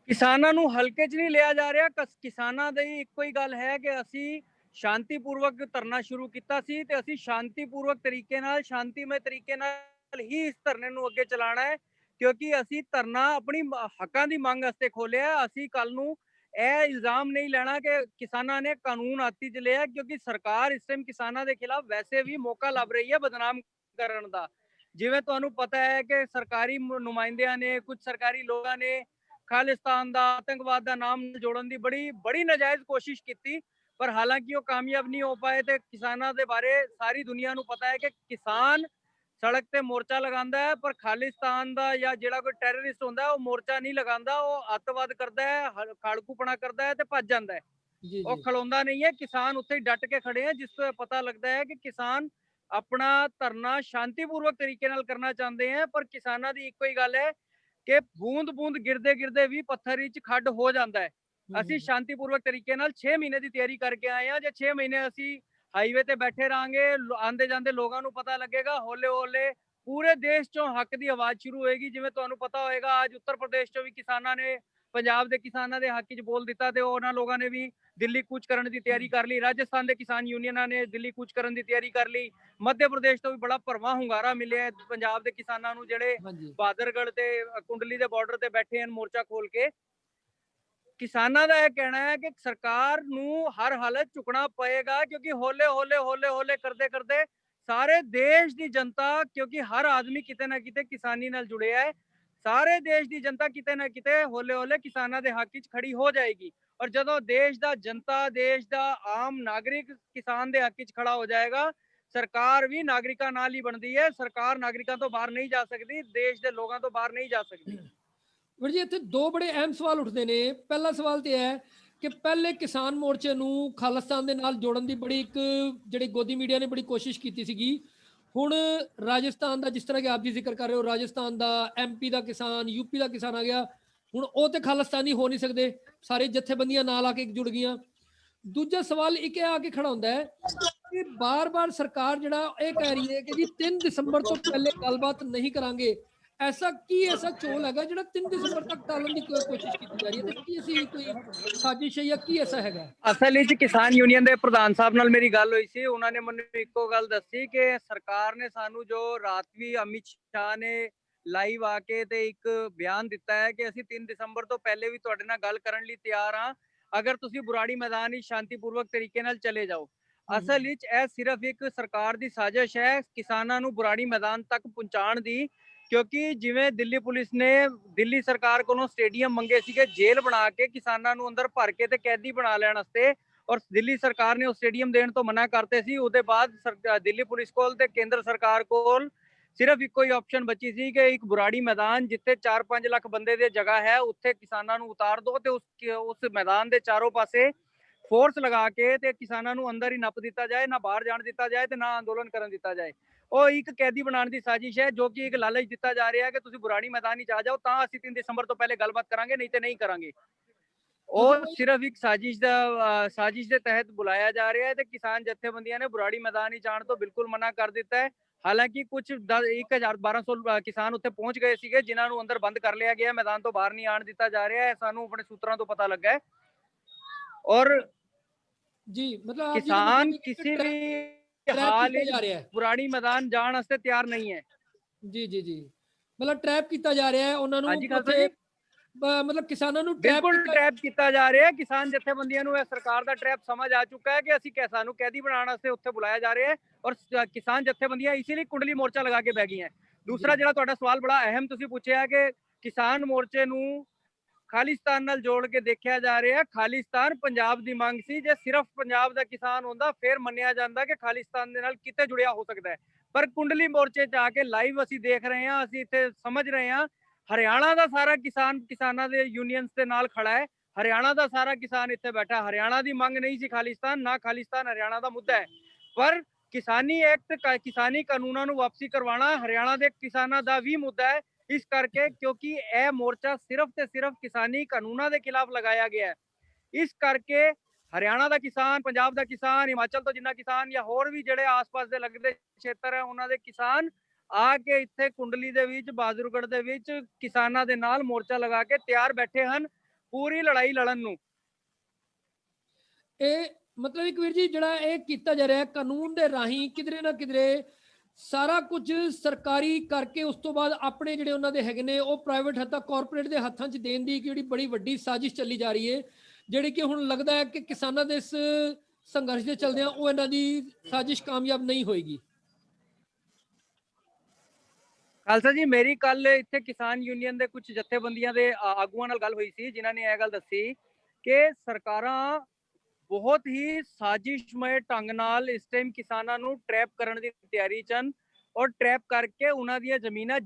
ਕਿਸਾਨਾਂ ਨੂੰ ਹਲਕੇ 'ਚ ਨਹੀਂ ਲਿਆ ਜਾ ਰਿਹਾ। ਕਿਸਾਨਾਂ ਦੀ ਇੱਕੋ ਹੀ ਗੱਲ ਹੈ ਕਿ ਅਸੀਂ ਸ਼ਾਂਤੀਪੂਰਵਕ ਧਰਨਾ ਸ਼ੁਰੂ ਕੀਤਾ ਸੀ ਤੇ ਅਸੀਂ ਸ਼ਾਂਤੀਪੂਰਵਕ ਤਰੀਕੇ ਨਾਲ, ਸ਼ਾਂਤੀਮਈ ਤਰੀਕੇ ਨਾਲ ਹੀ ਇਸ ਧਰਨੇ ਨੂੰ ਅੱਗੇ ਚਲਾਉਣਾ ਹੈ, ਕਿਉਂਕਿ ਅਸੀਂ ਧਰਨਾ ਆਪਣੀ ਹੱਕਾਂ ਦੀ ਮੰਗ ਵਾਸਤੇ ਖੋਲਿਆ। ਅਸੀਂ ਕੱਲ ਨੂੰ ਇਹ ਇਲਜ਼ਾਮ ਨਹੀਂ ਲੈਣਾ ਕਿ ਕਿਸਾਨਾਂ ਨੇ ਕਾਨੂੰਨ ਹੱਥ 'ਚ ਲਿਆ, ਕਿਉਂਕਿ ਸਰਕਾਰ ਇਸ ਟਾਈਮ ਕਿਸਾਨਾਂ ਦੇ ਖਿਲਾਫ ਵੈਸੇ ਵੀ ਮੌਕਾ ਲੱਭ ਰਹੀ ਹੈ ਬਦਨਾਮ ਕਰਨ ਦਾ। ਜਿਵੇਂ ਤੁਹਾਨੂੰ ਪਤਾ ਹੈ ਕਿ ਸਰਕਾਰੀ ਨੁਮਾਇੰਦਿਆਂ ਨੇ, ਕੁਝ ਸਰਕਾਰੀ ਲੋਕਾਂ ਨੇ ਖਾਲਿਸਤਾਨ ਦਾ, ਆਤੰਕਵਾਦ ਦਾ ਨਾਮ ਜੋੜਨ ਦੀ ਬੜੀ ਨਾਜਾਇਜ਼ ਕੋਸ਼ਿਸ਼ ਕੀਤੀ, ਪਰ ਹਾਲਾਂਕਿ ਉਹ ਕਾਮਯਾਬ ਨਹੀਂ ਹੋ ਪਾਏ। ਤੇ ਕਿਸਾਨਾਂ ਦੇ ਬਾਰੇ ਸਾਰੀ ਦੁਨੀਆ ਨੂੰ ਪਤਾ ਹੈ ਕਿ ਕਿਸਾਨ ਸੜਕ ਤੇ ਮੋਰਚਾ ਲਗਾਉਂਦਾ ਹੈ, ਪਰ ਖਾਲਿਸਤਾਨ ਦਾ ਜਾਂ ਜਿਹੜਾ ਕੋਈ ਟੈਰਰਿਸਟ ਹੁੰਦਾ ਉਹ ਮੋਰਚਾ ਨਹੀਂ ਲਗਾਉਂਦਾ, ਉਹ ਅੱਤਵਾਦ ਕਰਦਾ ਹੈ, ਖਾੜਕੂਪਣਾ ਕਰਦਾ ਹੈ ਤੇ ਭੱਜ ਜਾਂਦਾ ਹੈ। ਉਹ ਖਲੋਂਦਾ ਨਹੀਂ ਹੈ। ਕਿਸਾਨ ਉੱਥੇ ਹੀ ਡਟ ਕੇ ਖੜੇ ਹੈ, ਜਿਸ ਤੋਂ ਪਤਾ ਲੱਗਦਾ ਹੈ ਕਿ ਕਿਸਾਨ ਆਪਣਾ ਧਰਨਾ ਸ਼ਾਂਤੀਪੂਰਵਕ ਤਰੀਕੇ ਨਾਲ ਕਰਨਾ ਚਾਹੁੰਦੇ हैं, ਪਰ ਕਿਸਾਨਾਂ ਦੀ ਇੱਕੋ ਹੀ ਗੱਲ ਹੈ ਕਿ ਬੂੰਦ ਬੂੰਦ ਗਿਰਦੇ ਗਿਰਦੇ ਵੀ ਪੱਥਰ ਵਿੱਚ ਖੱਡ ਹੋ ਜਾਂਦਾ ਹੈ। ਅਸੀਂ ਸ਼ਾਂਤੀਪੂਰਵਕ ਤਰੀਕੇ ਨਾਲ 6 ਮਹੀਨੇ ਦੀ ਤਿਆਰੀ ਕਰਕੇ ਆਏ ਹਾਂ। ਜੇ 6 ਮਹੀਨੇ ਅਸੀਂ ਹਾਈਵੇ ਤੇ ਬੈਠੇ ਰਹਾਂਗੇ, ਆਂਦੇ ਜਾਂਦੇ ਲੋਕਾਂ ਨੂੰ ਪਤਾ ਲੱਗੇਗਾ, ਹੌਲੇ ਹੌਲੇ ਪੂਰੇ ਦੇਸ਼ ਚੋਂ ਹੱਕ ਦੀ ਆਵਾਜ਼ ਸ਼ੁਰੂ ਹੋਏਗੀ। ਜਿਵੇਂ ਤੁਹਾਨੂੰ ਪਤਾ ਹੋਏਗਾ, ਅੱਜ ਉੱਤਰ ਪ੍ਰਦੇਸ਼ ਚੋਂ ਵੀ ਕਿਸਾਨਾਂ ਨੇ, ਪੰਜਾਬ ਦੇ ਕਿਸਾਨਾਂ ਦੇ ਹੱਕ 'ਚ ਬੋਲ ਦਿੱਤਾ ਤੇ ਉਹਨਾਂ ਲੋਕਾਂ ਨੇ ਵੀ ਦਿੱਲੀ ਕੂਚ ਕਰਨ ਦੀ ਤਿਆਰੀ ਕਰ ਲਈ। ਰਾਜਸਥਾਨ ਦੇ ਕਿਸਾਨ ਯੂਨੀਅਨਾਂ ਨੇ ਦਿੱਲੀ ਕੂਚ ਕਰਨ ਦੀ ਤਿਆਰੀ ਕਰ ਲਈ। ਮੱਧ ਪ੍ਰਦੇਸ਼ ਤੋਂ ਵੀ ਬੜਾ ਭਰਵਾਂ ਹੁੰਗਾਰਾ ਮਿਲਿਆ ਪੰਜਾਬ ਦੇ ਕਿਸਾਨਾਂ ਨੂੰ, ਜਿਹੜੇ ਬਹਾਦਰਗੜ੍ਹ ਤੇ ਕੁੰਡਲੀ ਦੇ ਬਾਰਡਰ ਤੇ ਬੈਠੇ ਹਨ ਮੋਰਚਾ ਖੋਲ ਕੇ। ਕਿਸਾਨਾਂ ਦਾ ਇਹ ਕਹਿਣਾ ਹੈ ਕਿ ਸਰਕਾਰ ਨੂੰ ਹਰ ਹਾਲਤ ਝੁਕਣਾ ਪਏਗਾ, ਕਿਉਂਕਿ ਹੌਲੇ ਹੌਲੇ ਕਰਦੇ ਕਰਦੇ ਸਾਰੇ ਦੇਸ਼ ਦੀ ਜਨਤਾ, ਕਿਉਂਕਿ ਹਰ ਆਦਮੀ ਕਿਤੇ ਨਾ ਕਿਤੇ ਕਿਸਾਨੀ ਨਾਲ ਜੁੜਿਆ ਹੈ, ਸਾਰੇ ਦੇਸ਼ ਦੀ ਜਨਤਾ ਕਿਤੇ ਨਾ ਕਿਤੇ ਹੌਲੇ ਹੌਲੇ ਕਿਸਾਨਾਂ ਦੇ ਹੱਕ 'ਚ ਖੜੀ ਹੋ ਜਾਏਗੀ। ਔਰ ਜਦੋਂ ਦੇਸ਼ ਦਾ ਜਨਤਾ, ਦੇਸ਼ ਦਾ ਆਮ ਨਾਗਰਿਕ ਕਿਸਾਨ ਦੇ ਹੱਕ 'ਚ ਖੜਾ ਹੋ ਜਾਏਗਾ, ਸਰਕਾਰ ਵੀ ਨਾਗਰਿਕਾਂ ਨਾਲ ਹੀ ਬਣਦੀ ਹੈ। ਸਰਕਾਰ ਨਾਗਰਿਕਾਂ ਤੋਂ ਬਾਹਰ ਨਹੀਂ ਜਾ ਸਕਦੀ, ਦੇਸ਼ ਦੇ ਲੋਕਾਂ ਤੋਂ ਬਾਹਰ ਨਹੀਂ ਜਾ ਸਕਦੀ। ਵੀਰ ਜੀ, ਇੱਥੇ ਦੋ ਬੜੇ ਅਹਿਮ ਸਵਾਲ ਉੱਠਦੇ ਨੇ। ਪਹਿਲਾ ਸਵਾਲ ਤੇ ਹੈ ਕਿ ਪਹਿਲੇ ਕਿਸਾਨ ਮੋਰਚੇ ਨੂੰ ਖਾਲਿਸਤਾਨ ਦੇ ਨਾਲ ਜੋੜਨ ਦੀ ਬੜੀ ਇੱਕ ਜਿਹੜੀ ਗੋਦੀ ਮੀਡੀਆ ਨੇ ਬੜੀ ਕੋਸ਼ਿਸ਼ ਕੀਤੀ ਸੀਗੀ। ਹੁਣ ਰਾਜਸਥਾਨ ਦਾ, ਜਿਸ ਤਰ੍ਹਾਂ ਕਿ ਆਪ ਜੀ ਜ਼ਿਕਰ ਕਰ ਰਹੇ ਹੋ, ਰਾਜਸਥਾਨ ਦਾ, MP ਦਾ ਕਿਸਾਨ, UP ਦਾ ਕਿਸਾਨ ਆ ਗਿਆ। ਹੁਣ ਉਹ ਤੇ ਖਾਲਿਸਤਾਨੀ ਹੋ ਨਹੀਂ ਸਕਦੇ, ਸਾਰੇ ਜਥੇਬੰਦੀਆਂ ਨਾਲ ਆ ਕੇ ਜੁੜ ਗਈਆਂ। ਦੂਜਾ ਸਵਾਲ ਇੱਕ ਇਹ ਆ ਕੇ ਖੜਾ ਹੁੰਦਾ ਹੈ ਕਿ ਬਾਰ-ਬਾਰ ਸਰਕਾਰ ਜਿਹੜਾ ਇਹ ਕਹਿ ਰਹੀ ਹੈ ਕਿ ਜੀ 3 ਦਸੰਬਰ ਤੋਂ ਪਹਿਲੇ ਗੱਲਬਾਤ ਨਹੀਂ ਕਰਾਂਗੇ। ਐਸਾ ਝੋਲ ਹੈਗਾ ਜਿਹੜਾ 3 ਦਸੰਬਰ ਤੱਕ ਟਾਲਣ ਦੀ ਕੋਸ਼ਿਸ਼ ਕੀਤੀ ਜਾ ਰਹੀ ਹੈ, ਤੇ ਕੀ ਅਸੀਂ ਕੋਈ ਸਾਜ਼ਿਸ਼ ਹੈ ਜਾਂ ਕੀ ਐਸਾ ਹੈਗਾ? ਅਸਲ ਵਿੱਚ ਕਿਸਾਨ ਯੂਨੀਅਨ ਦੇ ਪ੍ਰਧਾਨ ਸਾਹਿਬ ਨਾਲ ਮੇਰੀ ਗੱਲ ਹੋਈ ਸੀ। ਉਹਨਾਂ ਨੇ ਮੈਨੂੰ ਇੱਕੋ ਗੱਲ ਦੱਸੀ ਕਿ ਸਰਕਾਰ ਨੇ ਸਾਨੂੰ ਜੋ ਰਾਤ ਵੀ ਅਮਿਤ ਸ਼ਾਹ ਨੇ ਲਾਈਵ ਆ ਕੇ ਤੇ ਇੱਕ ਬਿਆਨ ਦਿੱਤਾ ਹੈ ਕਿ ਅਸੀਂ 3 ਦਸੰਬਰ ਤੋਂ ਪਹਿਲੇ ਵੀ ਤੁਹਾਡੇ ਨਾਲ ਗੱਲ ਕਰਨ ਲਈ ਤਿਆਰ ਹਾਂ, ਅਗਰ ਤੁਸੀਂ ਬੁਰਾੜੀ ਮੈਦਾਨ ਵਿੱਚ ਸ਼ਾਂਤੀਪੂਰਵਕ ਤਰੀਕੇ ਨਾਲ ਚਲੇ ਜਾਓ। ਅਸਲ ਵਿੱਚ ਇਹ ਸਿਰਫ ਇੱਕ ਸਰਕਾਰ ਦੀ ਸਾਜ਼ਿਸ਼ ਹੈ ਕਿਸਾਨਾਂ ਨੂੰ ਬੁਰਾੜੀ ਮੈਦਾਨ ਤੱਕ ਪਹੁੰਚਾਉਣ ਦੀ, ਕਿਉਂਕਿ ਜਿਵੇਂ ਦਿੱਲੀ ਪੁਲਿਸ ਨੇ ਦਿੱਲੀ ਸਰਕਾਰ ਕੋਲੋਂ ਸਟੇਡੀਅਮ ਮੰਗੇ ਸੀਗੇ ਜੇਲ੍ਹ ਬਣਾ ਕੇ ਕਿਸਾਨਾਂ ਨੂੰ ਅੰਦਰ ਭਰ ਕੇ ਤੇ ਕੈਦੀ ਬਣਾ ਲੈਣ ਵਾਸਤੇ, ਔਰ ਦਿੱਲੀ ਸਰਕਾਰ ਨੇ ਉਹ ਸਟੇਡੀਅਮ ਦੇਣ ਤੋਂ ਮਨਾ ਕਰਤੇ ਸੀ। ਉਹਦੇ ਬਾਅਦ ਦਿੱਲੀ ਪੁਲਿਸ ਕੋਲ ਤੇ ਕੇਂਦਰ ਸਰਕਾਰ ਕੋਲ ਸਿਰਫ ਇੱਕੋ ਹੀ ਆਪਸ਼ਨ ਬਚੀ ਸੀ ਕਿ ਇੱਕ ਬੁਰਾੜੀ ਮੈਦਾਨ ਜਿੱਥੇ 4-5 ਲੱਖ ਬੰਦੇ ਦੀ ਜਗ੍ਹਾ ਹੈ, ਉੱਥੇ ਕਿਸਾਨਾਂ ਨੂੰ ਉਤਾਰ ਦੋ ਤੇ ਉਸ ਮੈਦਾਨ ਦੇ ਚਾਰੋਂ ਪਾਸੇ ਫੋਰਸ ਲਗਾ ਕੇ ਤੇ ਕਿਸਾਨਾਂ ਨੂੰ ਅੰਦਰ ਹੀ ਨੱਪ ਦਿੱਤਾ ਜਾਏ, ਨਾ ਬਾਹਰ ਜਾਣ ਦਿੱਤਾ ਜਾਏ ਤੇ ਨਾ ਅੰਦੋਲਨ ਕਰਨ ਦਿੱਤਾ ਜਾਏ। ਉਹ ਇੱਕ ਕੈਦੀ ਬਣਾਉਣ ਦੀ ਸਾਜ਼ਿਸ਼ ਹੈ, ਜੋ ਕਿ ਇੱਕ ਲਾਲਚ ਦਿੱਤਾ ਜਾ ਰਿਹਾ ਹੈ ਕਿ ਤੁਸੀਂ ਬੁਰਾੜੀ ਮੈਦਾਨ ਵਿੱਚ ਆ ਜਾਓ ਤਾਂ ਅਸੀਂ 3 ਦਸੰਬਰ ਤੋਂ ਪਹਿਲੇ ਗੱਲਬਾਤ ਕਰਾਂਗੇ, ਨਹੀਂ ਤੇ ਨਹੀਂ ਕਰਾਂਗੇ। ਉਹ ਸਿਰਫ ਇੱਕ ਸਾਜ਼ਿਸ਼ ਦੇ ਤਹਿਤ ਬੁਲਾਇਆ ਜਾ ਰਿਹਾ ਹੈ ਤੇ ਕਿਸਾਨ ਜਥੇਬੰਦੀਆਂ ਨੇ ਬੁਰਾੜੀ ਮੈਦਾਨ ਵਿੱਚ ਆਉਣ ਤੋਂ ਬਿਲਕੁਲ ਮਨਾ ਕਰ ਦਿੱਤਾ ਹੈ। ਹਾਲਾਂਕਿ ਕੁਝ 1200 ਕਿਸਾਨ ਉੱਥੇ ਪਹੁੰਚ ਗਏ ਸੀਗੇ, ਜਿਨ੍ਹਾਂ ਨੂੰ ਅੰਦਰ ਬੰਦ ਕਰ ਲਿਆ ਗਿਆ, ਮੈਦਾਨ ਤੋਂ ਬਾਹਰ ਨਹੀਂ ਆਉਣ ਦਿੱਤਾ ਜਾ ਰਿਹਾ ਹੈ, ਸਾਨੂੰ ਆਪਣੇ ਸੂਤਰਾਂ ਤੋਂ ਪਤਾ ਲੱਗਾ ਹੈ। ਔਰ ਜੀ, ਮਤਲਬ किसान किसी भी ट्रैप हाल किया जा रहा है पुरानी मैदान जाण वास्ते तैयार नहीं है। जी जी जी मतलब ट्रैप किया जा रहा है ਉਹਨਾਂ हाँ ਨੂੰ जी खालसा ਉੱਥੇ जी, ਮਤਲਬ ਕਿਸਾਨਾਂ ਨੂੰ ਟਰੈਪ ਬਿਲਕੁਲ ਕੀਤਾ ਟਰੈਪ ਕੀਤਾ ਜਾ ਰਿਹਾ ਹੈ। ਕਿਸਾਨ ਜਥੇਬੰਦੀਆਂ ਨੂੰ ਇਹ ਸਰਕਾਰ ਦਾ ਟਰੈਪ ਸਮਝ ਆ ਚੁੱਕਾ ਹੈ ਕਿ ਅਸੀਂ ਸਾਨੂੰ ਕੈਦੀ ਬਣਾਉਣ ਵਾਸਤੇ ਉੱਥੇ ਬੁਲਾਇਆ ਜਾ ਰਿਹਾ ਹੈ ਔਰ ਕਿਸਾਨ ਜਥੇਬੰਦੀਆਂ ਇਸੇ ਲਈ ਕੁੰਡਲੀ ਮੋਰਚਾ ਲਗਾ ਕੇ ਬਹਿ ਗਈਆਂ। ਦੂਸਰਾ ਜਿਹੜਾ ਤੁਹਾਡਾ ਸਵਾਲ ਬੜਾ ਅਹਿਮ ਤੁਸੀਂ ਪੁੱਛਿਆ ਕਿ ਕਿਸਾਨ ਮੋਰਚੇ ਨੂੰ ਖਾਲਿਸਤਾਨ ਨਾਲ ਜੋੜ ਕੇ ਦੇਖਿਆ ਜਾ ਰਿਹਾ ਹੈ। ਖਾਲਿਸਤਾਨ ਪੰਜਾਬ ਦੀ ਮੰਗ ਸੀ, ਜੇ ਸਿਰਫ ਪੰਜਾਬ ਦਾ ਕਿਸਾਨ ਹੁੰਦਾ ਫਿਰ ਮੰਨਿਆ ਜਾਂਦਾ ਕਿ ਖਾਲਿਸਤਾਨ ਦੇ ਨਾਲ ਕਿਤੇ ਜੁੜਿਆ ਹੋ ਸਕਦਾ ਹੈ। ਪਰ ਕੁੰਡਲੀ ਮੋਰਚੇ 'ਚ ਆ ਕੇ ਲਾਈਵ ਅਸੀਂ ਦੇਖ ਰਹੇ ਹਾਂ, ਅਸੀਂ ਇੱਥੇ ਸਮਝ ਰਹੇ ਹਾਂ ਹਰਿਆਣਾ ਦਾ ਸਾਰਾ ਕਿਸਾਨ ਕਿਸਾਨਾਂ ਦੇ ਯੂਨੀਅਨਸ ਦੇ ਨਾਲ ਖੜਾ ਹੈ। ਹਰਿਆਣਾ ਦਾ ਸਾਰਾ ਕਿਸਾਨ ਇੱਥੇ ਬੈਠਾ। ਹਰਿਆਣਾ ਦੀ ਮੰਗ ਨਹੀਂ ਸੀ ਖਾਲਿਸਤਾਨ, ਨਾ ਖਾਲਿਸਤਾਨ ਹਰਿਆਣਾ ਦਾ ਮੁੱਦਾ ਹੈ। ਪਰ ਕਿਸਾਨੀ ਐਕਟ ਕਿਸਾਨੀ ਕਾਨੂੰਨਾਂ ਨੂੰ ਵਾਪਸੀ ਕਰਵਾਉਣਾ ਹਰਿਆਣਾ ਦੇ ਕਿਸਾਨਾਂ ਦਾ ਵੀ ਮੁੱਦਾ ਹੈ। ਇਸ ਕਰਕੇ ਕਿਉਂਕਿ ਇਹ ਮੋਰਚਾ ਸਿਰਫ ਤੇ ਸਿਰਫ ਕਿਸਾਨੀ ਕਾਨੂੰਨਾਂ ਦੇ ਖਿਲਾਫ ਲਗਾਇਆ ਗਿਆ ਹੈ। ਇਸ ਕਰਕੇ ਹਰਿਆਣਾ ਦਾ ਕਿਸਾਨ, ਪੰਜਾਬ ਦਾ ਕਿਸਾਨ, ਹਿਮਾਚਲ ਤੋਂ ਜਿੰਨਾ ਕਿਸਾਨ ਜਾਂ ਹੋਰ ਵੀ ਜਿਹੜੇ ਆਸ-ਪਾਸ ਦੇ ਲੱਗਦੇ ਖੇਤਰ ਹੈ ਉਹਨਾਂ ਦੇ ਕਿਸਾਨ ਆ ਕੇ ਇੱਥੇ ਕੁੰਡਲੀ ਦੇ ਵਿੱਚ, ਬਹਾਦਰਗੜ੍ਹ ਦੇ ਵਿੱਚ ਕਿਸਾਨਾਂ ਦੇ ਨਾਲ ਮੋਰਚਾ ਲਗਾ ਕੇ ਤਿਆਰ ਬੈਠੇ ਹਨ ਪੂਰੀ ਲੜਾਈ ਲੜਨ ਨੂੰ। ਇਹ ਮਤਲਬ ਇੱਕ ਵੀਰ ਜੀ ਜਿਹੜਾ ਇਹ ਕੀਤਾ ਜਾ ਰਿਹਾ ਕਾਨੂੰਨ ਦੇ ਰਾਹੀਂ ਕਿਧਰੇ ਨਾ ਕਿਧਰੇ ਸਾਰਾ ਕੁਝ ਸਰਕਾਰੀ ਕਰਕੇ ਉਸ ਤੋਂ ਬਾਅਦ ਆਪਣੇ ਜਿਹੜੇ ਉਹਨਾਂ ਦੇ ਹੈਗੇ ਨੇ ਉਹ ਪ੍ਰਾਈਵੇਟ ਹੱਥਾਂ ਕਾਰਪੋਰੇਟ ਦੇ ਹੱਥਾਂ 'ਚ ਦੇਣ ਦੀ ਜਿਹੜੀ ਬੜੀ ਵੱਡੀ ਸਾਜ਼ਿਸ਼ ਚੱਲੀ ਜਾ ਰਹੀ ਹੈ, ਜਿਹੜੀ ਕਿ ਹੁਣ ਲੱਗਦਾ ਹੈ ਕਿ ਕਿਸਾਨਾਂ ਦੇ ਇਸ ਸੰਘਰਸ਼ ਦੇ ਚਲਦਿਆਂ ਉਹ ਇਹਨਾਂ ਦੀ ਸਾਜ਼ਿਸ਼ ਕਾਮਯਾਬ ਨਹੀਂ ਹੋਏਗੀ। ਖਾਲਸਾ ਜੀ, ਮੇਰੀ ਕੱਲ ਇੱਥੇ ਕਿਸਾਨ ਯੂਨੀਅਨ ਦੇ ਕੁਝ ਜਥੇਬੰਦੀਆਂ ਦੇ ਆਗੂਆਂ ਨਾਲ ਗੱਲ ਹੋਈ ਸੀ, ਜਿਨ੍ਹਾਂ ਨੇ ਇਹ ਗੱਲ ਦੱਸੀ ਕਿ ਸਰਕਾਰਾਂ ਬਹੁਤ ਹੀ ਸਾਜ਼ਿਸ਼ਮय ਢੰਗ ਨਾਲ ਇਸ ਟਾਈਮ ਕਿਸਾਨਾਂ ਨੂੰ ਟਰੈਪ ਕਰਨ ਦੀ ਤਿਆਰੀ 'ਚ ਹਨ ਔਰ ਟਰੈਪ ਕਰਕੇ ਉਹਨਾਂ ਦੀਆਂ ਜ਼ਮੀਨਾਂ,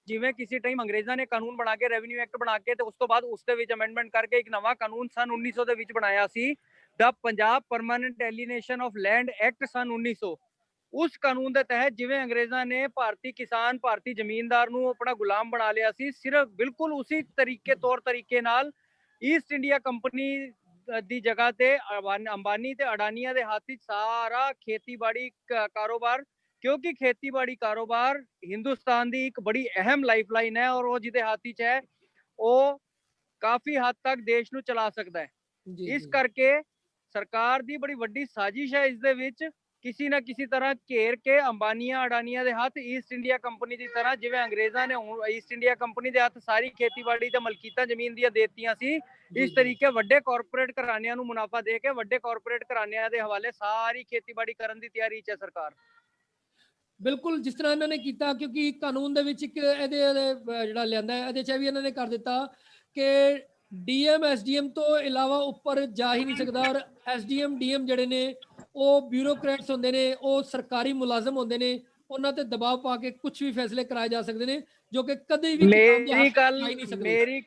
ਜਿਵੇਂ ਕਿਸੇ ਟਾਈਮ ਅੰਗਰੇਜ਼ਾਂ ਨੇ ਕਾਨੂੰਨ ਬਣਾ ਕੇ ਰੈਵਨਿਊ ਐਕਟ ਬਣਾ ਕੇ ਤੇ ਉਸ ਤੋਂ ਬਾਅਦ ਉਸ ਦੇ ਵਿੱਚ ਅਮੈਂਡਮੈਂਟ ਕਰਕੇ ਇੱਕ ਨਵਾਂ ਕਾਨੂੰਨ ਸਨ 1900 ਦੇ ਵਿੱਚ ਬਣਾਇਆ ਸੀ, ਦਾ Punjab permanent alienation of land act ਸਨ 1900। ਉਸ ਕਾਨੂੰਨ ਦੇ ਤਹਿਤ ਜਿਵੇਂ ਅੰਗਰੇਜ਼ਾਂ ਨੇ ਭਾਰਤੀ ਕਿਸਾਨ, ਭਾਰਤੀ ਜ਼ਮੀਨਦਾਰ ਨੂੰ ਆਪਣਾ ਗੁਲਾਮ ਬਣਾ ਲਿਆ ਸੀ, ਸਿਰਫ ਬਿਲਕੁਲ ਉਸੇ ਤੌਰ ਤਰੀਕੇ ਨਾਲ ਈਸਟ ਇੰਡੀਆ ਕੰਪਨੀ ਦੀ ਜਗ੍ਹਾ ਤੇ ਅੰਬਾਨੀ ਤੇ ਅਡਾਨੀਆਂ ਦੇ ਹੱਥ ਵਿੱਚ ਸਾਰਾ ਖੇਤੀਬਾੜੀ ਕਾਰੋਬਾਰ, ਕਿਉਂਕਿ ਖੇਤੀਬਾੜੀ ਕਾਰੋਬਾਰ ਹਿੰਦੁਸਤਾਨ ਦੀ ਇੱਕ ਬੜੀ ਅਹਿਮ ਲਾਈਫਲਾਈਨ ਹੈ ਔਰ ਉਹ ਜਿਹਦੇ ਹੱਥ ਵਿੱਚ ਹੈ ਉਹ ਕਾਫੀ ਹੱਦ ਤੱਕ ਦੇਸ਼ ਨੂੰ ਚਲਾ ਸਕਦਾ ਹੈ। ਇਸ ਕਰਕੇ ਸਰਕਾਰ ਦੀ ਬੜੀ ਵੱਡੀ ਸਾਜ਼ਿਸ਼ ਹੈ ਇਸ ਦੇ ਵਿੱਚ, ਕਿਸੇ ਨਾ ਕਿਸੇ ਤਰ੍ਹਾਂ ਘੇਰ ਕੇ ਅੰਬਾਨੀਆਂ ਅਡਾਨੀਆਂ ਦੇ ਹੱਥ ਈਸਟ ਇੰਡੀਆ ਕੰਪਨੀ ਦੀ ਤਰ੍ਹਾਂ, ਜਿਵੇਂ ਅੰਗਰੇਜ਼ਾਂ ਨੇ ਈਸਟ ਇੰਡੀਆ ਕੰਪਨੀ ਦੇ ਹੱਥ ਸਾਰੀ ਖੇਤੀਬਾੜੀ ਤੇ ਮਲਕੀਤਾਂ ਜ਼ਮੀਨ ਦੀਆਂ ਦੇਤੀਆਂ ਸੀ, ਇਸ ਤਰੀਕੇ ਵੱਡੇ ਕਾਰਪੋਰੇਟ ਘਰਾਣਿਆਂ ਨੂੰ ਮੁਨਾਫਾ ਦੇ ਕੇ ਵੱਡੇ ਕਾਰਪੋਰੇਟ ਘਰਾਣਿਆਂ ਦੇ ਹਵਾਲੇ ਸਾਰੀ ਖੇਤੀਬਾੜੀ ਕਰਨ ਦੀ ਤਿਆਰੀ 'ਚ ਹੈ ਸਰਕਾਰ। ਬਿਲਕੁਲ ਜਿਸ ਤਰ੍ਹਾਂ ਇਹਨਾਂ ਨੇ ਕੀਤਾ, ਕਿਉਂਕਿ ਕਾਨੂੰਨ ਦੇ ਵਿੱਚ ਇੱਕ ਇਹਦੇ ਜਿਹੜਾ ਲਿਆਂਦਾ ਹੈ ਇਹਦੇ 'ਚ ਵੀ ਇਹਨਾਂ ਨੇ ਕਰ ਦਿੱਤਾ ਕਿ ਡੀਐਮ ਐਸਡੀਐਮ ਤੋਂ ਇਲਾਵਾ ਉੱਪਰ ਜਾ ਹੀ ਨਹੀਂ ਸਕਦਾ ਔਰ ਐਸਡੀਐਮ ਡੀਐਮ ਜਿਹੜੇ ਨੇ ਉਹ ਬਿਊਰੋਕਰੇਟਸ ਹੁੰਦੇ ਨੇ, ਉਹ ਸਰਕਾਰੀ ਮੁਲਾਜ਼ਮ ਹੁੰਦੇ ਨੇ, ਉਹਨਾਂ ਤੇ ਦਬਾਅ ਪਾ ਕੇ ਕੁਝ ਵੀ ਫੈਸਲੇ ਕਰਾਏ ਜਾ ਸਕਦੇ ਨੇ ਜੋ ਕਿ ਕਦੇ ਵੀ ਕਿਸਾਨ ਦੇ ਹੱਕ 'ਚ ਆ ਹੀ ਨਹੀਂ ਸਕਦੇ। ਮੇਰੀ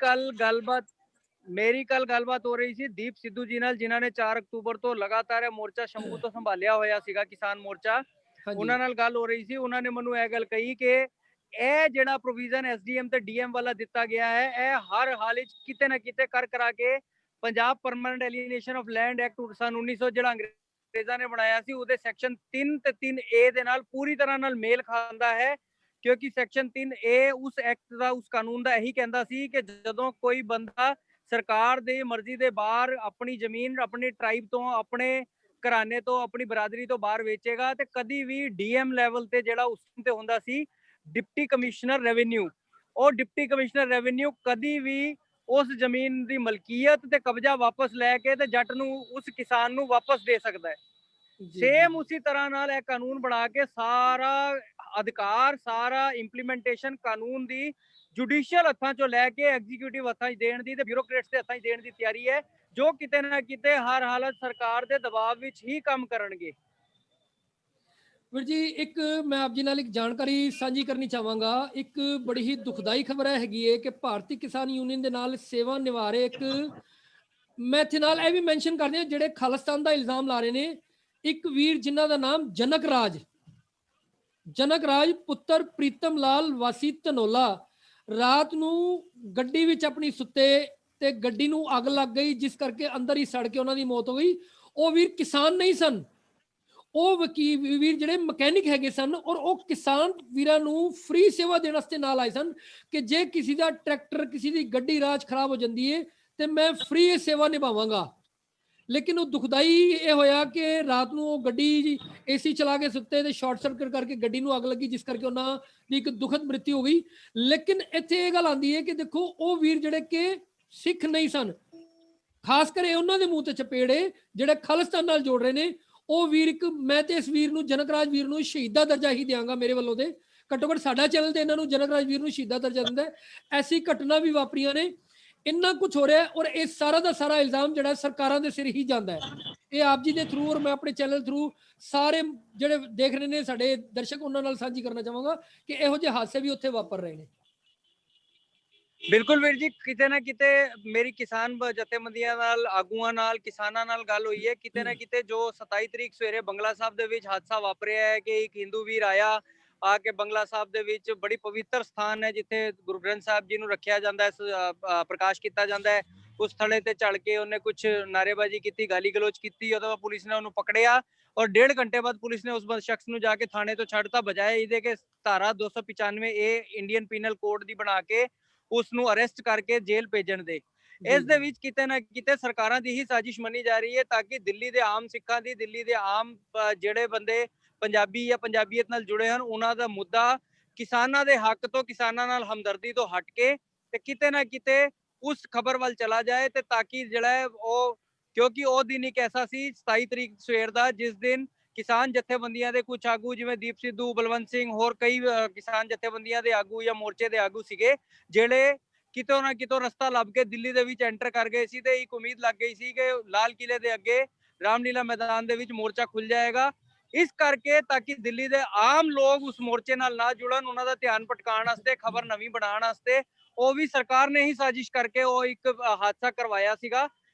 ਕੱਲ ਗੱਲਬਾਤ ਹੋ ਰਹੀ ਸੀ ਦੀਪ ਸਿੱਧੂ ਜੀ ਨਾਲ, ਜਿਨ੍ਹਾਂ ਨੇ 4 ਅਕਤੂਬਰ ਤੋਂ ਲਗਾਤਾਰ ਇਹ ਮੋਰਚਾ ਸ਼ੰਭੂ ਤੋਂ ਸੰਭਾਲਿਆ ਹੋਇਆ ਸੀਗਾ, ਕਿਸਾਨ ਮੋਰਚਾ। ਉਹਨਾਂ ਨਾਲ ਗੱਲ ਹੋ ਰਹੀ ਸੀ, ਉਹਨਾਂ ਨੇ ਮੈਨੂੰ ਇਹ ਗੱਲ ਕਹੀ ਕਿ ਇਹ ਜਿਹੜਾ ਪ੍ਰੋਵੀਜ਼ਨ ਐਸਡੀਐਮ ਤੇ ਡੀਐਮ ਵਾਲਾ ਦਿੱਤਾ ਗਿਆ ਹੈ, ਇਹ ਹਰ ਹਾਲ ਵਿੱਚ ਕਿਤੇ ਨਾ ਕਿਤੇ ਕਰਾ ਕੇ Punjab permanent alienation of land act ਸਨ 1900 ਜਿਹੜਾ ਅੰਗਰੇਜ਼ਾਂ ਨੇ ਬਣਾਇਆ ਸੀ, ਉਹਦੇ ਸੈਕਸ਼ਨ 3 ਤੇ 3A ਦੇ ਨਾਲ ਪੂਰੀ ਤਰ੍ਹਾਂ ਨਾਲ ਮੇਲ ਖਾਂਦਾ ਹੈ। ਕਿਉਂਕਿ ਸੈਕਸ਼ਨ 3A ਉਸ ਐਕਟ ਦਾ, ਉਸ ਕਾਨੂੰਨ ਦਾ ਇਹੀ ਕਹਿੰਦਾ ਸੀ ਕਿ ਜਦੋਂ ਕੋਈ ਬੰਦਾ ਸਰਕਾਰ ਦੀ ਮਰਜ਼ੀ ਦੇ ਬਾਹਰ ਆਪਣੀ ਜ਼ਮੀਨ ਆਪਣੀ ਟ੍ਰਾਈਬ ਤੋਂ, ਆਪਣੇ ਘਰਾਣੇ ਤੋਂ, ਆਪਣੀ ਬਰਾਦਰੀ ਤੋਂ ਬਾਹਰ ਵੇਚੇਗਾ ਤੇ ਕਦੀ ਵੀ ਡੀਐਮ ਲੈਵਲ ਤੇ ਜਿਹੜਾ ਉਸ ਤੇ ਹੁੰਦਾ ਸੀ ਡਿਪਟੀ ਕਮਿਸ਼ਨਰ ਰੈਵਨਿਊ, ਉਹ ਡਿਪਟੀ ਕਮਿਸ਼ਨਰ ਰੈਵਨਿਊ ਕਦੀ ਵੀ ਉਸ ਜ਼ਮੀਨ ਦੀ ਮਲਕੀਅਤ ਤੇ ਕਬਜ਼ਾ ਵਾਪਸ ਲੈ ਕੇ ਤੇ ਜੱਟ ਨੂੰ, ਉਸ ਕਿਸਾਨ ਨੂੰ ਵਾਪਸ ਦੇ ਸਕਦਾ ਹੈ। ਸੇਮ ਉਸੇ ਤਰ੍ਹਾਂ ਨਾਲ ਇਹ ਕਾਨੂੰਨ ਬਣਾ ਕੇ ਸਾਰਾ ਅਧਿਕਾਰ, ਸਾਰਾ ਇੰਪਲੀਮੈਂਟੇਸ਼ਨ ਕਾਨੂੰਨ ਦੀ ਜੁਡੀਸ਼ੀਅਲ ਹੱਥਾਂ ਚੋਂ ਲੈ ਕੇ ਐਗਜ਼ੀਕਿਊਟਿਵ ਹੱਥਾਂ 'ਚ ਦੇਣ ਦੀ ਤੇ ਬਿਊਰੋਕਰੇਟਸ ਦੇ ਹੱਥਾਂ 'ਚ ਦੇਣ ਦੀ ਤਿਆਰੀ ਹੈ, ਜੋ ਕਿਤੇ ਨਾ ਕਿਤੇ ਹਰ ਹਾਲਤ ਸਰਕਾਰ ਦੇ ਦਬਾਅ ਵਿੱਚ ਹੀ ਕੰਮ ਕਰਨਗੇ। ਵੀਰ ਜੀ ਇੱਕ ਮੈਂ ਆਪ ਜੀ ਨਾਲ ਇੱਕ ਜਾਣਕਾਰੀ ਸਾਂਝੀ ਕਰਨੀ ਚਾਹਾਂਗਾ। ਇੱਕ ਬੜੀ ਹੀ ਦੁਖਦਾਈ ਖਬਰ ਹੈਗੀ ਹੈ ਕਿ ਭਾਰਤੀ ਕਿਸਾਨ ਯੂਨੀਅਨ ਦੇ ਨਾਲ ਸੇਵਾ ਨਿਭਾ ਰਹੇ ਇੱਕ, ਮੈਂ ਇੱਥੇ ਨਾਲ ਇਹ ਵੀ ਮੈਂਸ਼ਨ ਕਰਦੇ ਹਾਂ ਜਿਹੜੇ ਖਾਲਿਸਤਾਨ ਦਾ ਇਲਜ਼ਾਮ ਲਾ ਰਹੇ ਨੇ, ਇੱਕ ਵੀਰ ਜਿਨ੍ਹਾਂ ਦਾ ਨਾਮ ਜਨਕ ਰਾਜ ਪੁੱਤਰ ਪ੍ਰੀਤਮ ਲਾਲ ਵਾਸੀ ਧਨੋਲਾ, ਰਾਤ ਨੂੰ ਗੱਡੀ ਵਿੱਚ ਆਪਣੀ ਸੁੱਤੇ ਤੇ ਗੱਡੀ ਨੂੰ ਅੱਗ ਲੱਗ ਗਈ, ਜਿਸ ਕਰਕੇ ਅੰਦਰ ਹੀ ਸੜ ਕੇ ਉਹਨਾਂ ਦੀ ਮੌਤ ਹੋ ਗਈ। ਉਹ ਵੀਰ ਕਿਸਾਨ ਨਹੀਂ ਸਨ, ਉਹ ਵਕੀਲ ਵੀਰ ਜਿਹੜੇ ਮਕੈਨਿਕ ਹੈਗੇ ਸਨ ਔਰ ਉਹ ਕਿਸਾਨ ਵੀਰਾਂ ਨੂੰ ਫ੍ਰੀ ਸੇਵਾ ਦੇਣ ਵਾਸਤੇ ਨਾਲ ਆਏ ਸਨ ਕਿ ਜੇ ਕਿਸੇ ਦਾ ਟਰੈਕਟਰ, ਕਿਸੇ ਦੀ ਗੱਡੀ ਰਾਹ 'ਚ ਖਰਾਬ ਹੋ ਜਾਂਦੀ ਹੈ ਤੇ ਮੈਂ ਫ੍ਰੀ ਸੇਵਾ ਨਿਭਾਵਾਂਗਾ। ਲੇਕਿਨ ਉਹ ਦੁਖਦਾਈ ਇਹ ਹੋਇਆ ਕਿ ਰਾਤ ਨੂੰ ਉਹ ਗੱਡੀ ਏਸੀ ਚਲਾ ਕੇ ਸੁੱਤੇ ਤੇ ਸ਼ਾਰਟ ਸਰਕਟ ਕਰਕੇ ਗੱਡੀ ਨੂੰ ਅੱਗ ਲੱਗੀ, ਜਿਸ ਕਰਕੇ ਉਹਨਾਂ ਦੀ ਇੱਕ ਦੁਖਦ ਮ੍ਰਿਤਿੂ ਹੋ ਗਈ। ਲੇਕਿਨ ਇੱਥੇ ਇਹ ਗੱਲ ਆਉਂਦੀ ਹੈ ਕਿ ਦੇਖੋ ਉਹ ਵੀਰ ਜਿਹੜੇ ਕਿ ਸਿੱਖ ਨਹੀਂ ਸਨ, ਖਾਸ ਕਰ ਉਹਨਾਂ ਦੇ ਮੂੰਹ ਤੇ ਚਪੇੜੇ ਜਿਹੜੇ ਖਾਲਿਸਤਾਨ ਨਾਲ ਜੋੜ ਰਹੇ ਨੇ, ਉਹ ਵੀਰ ਇੱਕ, ਮੈਂ ਤੇ ਇਸ ਵੀਰ ਨੂੰ, ਜਨਕ ਰਾਜ ਵੀਰ ਨੂੰ ਸ਼ਹੀਦ ਦਾ ਦਰਜਾ ਹੀ ਦਿਆਂਗਾ ਮੇਰੇ ਵੱਲੋਂ। ਤੇ ਘੱਟੋ ਘੱਟ ਸਾਡਾ ਚੈਨਲ ਤੇ ਇਹਨਾਂ ਨੂੰ ਜਨਕ ਰਾਜ ਵੀਰ ਨੂੰ ਸ਼ਹੀਦ ਦਾ ਦਰਜਾ ਦਿੰਦਾ ਹੈ। ਐਸੀ ਘਟਨਾ ਵੀ ਵਾਪਰੀਆਂ ਨੇ, ਇੰਨਾ ਕੁਝ ਹੋ ਰਿਹਾ, ਔਰ ਇਹ ਸਾਰਾ ਦਾ ਸਾਰਾ ਇਲਜ਼ਾਮ ਜਿਹੜਾ ਸਰਕਾਰਾਂ ਦੇ ਸਿਰ ਹੀ ਜਾਂਦਾ ਹੈ। ਇਹ ਆਪ ਜੀ ਦੇ ਥਰੂ ਔਰ ਮੈਂ ਆਪਣੇ ਚੈਨਲ ਥਰੂ ਸਾਰੇ ਜਿਹੜੇ ਦੇਖ ਰਹੇ ਨੇ ਸਾਡੇ ਦਰਸ਼ਕ, ਉਹਨਾਂ ਨਾਲ ਸਾਂਝੀ ਕਰਨਾ ਚਾਹਾਂਗਾ ਕਿ ਇਹੋ ਜਿਹੇ ਹਾਦਸੇ ਵੀ ਉੱਥੇ ਵਾਪਰ ਰਹੇ ਨੇ। ਬਿਲਕੁਲ ਵੀਰ ਜੀ, ਕਿਤੇ ਨਾ ਕਿਤੇ ਮੇਰੀ ਕਿਸਾਨ ਜਥੇਬੰਦੀਆਂ ਨਾਲ, ਆਗੂਆਂ ਨਾਲ, ਕਿਸਾਨਾਂ ਨਾਲ ਗੱਲ ਹੋਈ ਹੈ। ਕਿਤੇ ਨਾ ਕਿਤੇ ਜੋ 27 ਤਰੀਕ ਸਵੇਰੇ ਬੰਗਲਾ ਸਾਹਿਬ ਦੇ ਵਿੱਚ ਹਾਦਸਾ ਵਾਪਰਿਆ ਹੈ ਕਿ ਇੱਕ ਹਿੰਦੂ ਵੀਰ ਆ ਕੇ ਬੰਗਲਾ ਸਾਹਿਬ ਦੇ ਵਿੱਚ, ਬੜੀ ਪਵਿੱਤਰ ਸਥਾਨ ਹੈ ਜਿੱਥੇ ਗੁਰੂ ਗ੍ਰੰਥ ਸਾਹਿਬ ਜੀ ਨੂੰ ਰੱਖਿਆ ਜਾਂਦਾ ਹੈ, ਪ੍ਰਕਾਸ਼ ਕੀਤਾ ਜਾਂਦਾ ਹੈ, ਉਸ ਥੜੇ ਤੇ ਚੜ ਕੇ ਉਹਨੇ ਕੁਝ ਨਾਅਰੇਬਾਜ਼ੀ ਕੀਤੀ, ਗਾਲੀ ਗਲੋਚ ਕੀਤੀ। ਉਹਦੇ ਬਾਅਦ ਪੁਲਿਸ ਨੇ ਉਹਨੂੰ ਪਕੜਿਆ ਔਰ 1.5 ਘੰਟੇ ਬਾਅਦ ਪੁਲਿਸ ਨੇ ਉਸ ਸ਼ਖਸ ਨੂੰ ਜਾ ਕੇ ਥਾਣੇ ਤੋਂ ਛੱਡਤਾ, ਬਜਾਏ ਇਹਦੇ ਕਿ ਧਾਰਾ 295 ਏ ਇੰਡੀਅਨ ਪੀਨਲ ਕੋਡ ਦੀ ਬਣਾ ਕੇ ਉਸ ਨੂੰ ਅਰੈਸਟ ਕਰਕੇ ਜੇਲ੍ਹ ਭੇਜਣ ਦੇ। ਇਸ ਦੇ ਵਿੱਚ ਕਿਤੇ ਨਾ ਕਿਤੇ ਸਰਕਾਰਾਂ ਦੀ ਹੀ ਸਾਜ਼ਿਸ਼ ਮੰਨੀ ਜਾ ਰਹੀ ਹੈ ਤਾਂ ਕਿ ਦਿੱਲੀ ਦੇ ਆਮ ਸਿੱਖਾਂ ਦੀ, ਦਿੱਲੀ ਦੇ ਆਮ ਜਿਹੜੇ ਬੰਦੇ ਪੰਜਾਬੀ ਜਾਂ ਪੰਜਾਬੀਅਤ ਨਾਲ ਜੁੜੇ ਹਨ, ਉਹਨਾਂ ਦਾ ਮੁੱਦਾ ਕਿਸਾਨਾਂ ਦੇ ਹੱਕ ਤੋਂ, ਕਿਸਾਨਾਂ ਨਾਲ ਹਮਦਰਦੀ ਤੋਂ ਹਟ ਕੇ ਤੇ ਕਿਤੇ ਨਾ ਕਿਤੇ ਉਸ ਖਬਰ ਵੱਲ ਚਲਾ ਜਾਏ, ਤੇ ਤਾਂ ਕਿ ਜਿਹੜਾ ਉਹ, ਕਿਉਂਕਿ ਉਹ ਦਿਨ ਇੱਕ ਐਸਾ ਸੀ 27 ਤਰੀਕ ਸਵੇਰ ਦਾ, ਜਿਸ ਦਿਨ ਕਿਸਾਨ ਜਥੇਬੰਦੀਆਂ ਦੇ ਕੁਝ ਆਗੂ ਜਿਵੇਂ ਦੀਪ ਸਿੱਧੂ, ਬਲਵੰਤ ਸਿੰਘ, ਹੋਰ ਕਈ ਕਿਸਾਨ ਜਥੇਬੰਦੀਆਂ ਦੇ ਆਗੂ ਜਾਂ ਮੋਰਚੇ ਦੇ ਆਗੂ ਸੀਗੇ, ਜਿਹੜੇ ਕਿਤੋਂ ਨਾ ਕਿਤੋਂ ਰਸਤਾ ਲੱਭ ਕੇ ਦਿੱਲੀ ਦੇ ਵਿੱਚ ਐਂਟਰ ਕਰ ਗਏ ਸੀ। ਤੇ ਇੱਕ ਉਮੀਦ ਲੱਗ ਗਈ ਸੀ ਕਿ ਲਾਲ ਕਿਲੇ ਦੇ ਅੱਗੇ ਰਾਮਲੀਲਾ ਮੈਦਾਨ ਦੇ ਵਿੱਚ ਮੋਰਚਾ ਖੁੱਲ ਜਾਏਗਾ, ਇਸ ਕਰਕੇ ਤਾਂ ਕਿ ਦਿੱਲੀ ਦੇ ਆਮ ਲੋਕ ਉਸ ਮੋਰਚੇ ਨਾਲ ਨਾ ਜੁੜਨ, ਉਹਨਾਂ ਦਾ ਧਿਆਨ ਭਟਕਾਉਣ ਵਾਸਤੇ, ਖਬਰ ਨਵੀਂ ਬਣਾਉਣ ਵਾਸਤੇ ਉਹ ਵੀ ਸਰਕਾਰ ਨੇ ਹੀ ਸਾਜ਼ਿਸ਼ ਕਰਕੇ ਉਹ ਇੱਕ ਹਾਦਸਾ ਕਰਵਾਇਆ ਸੀਗਾ।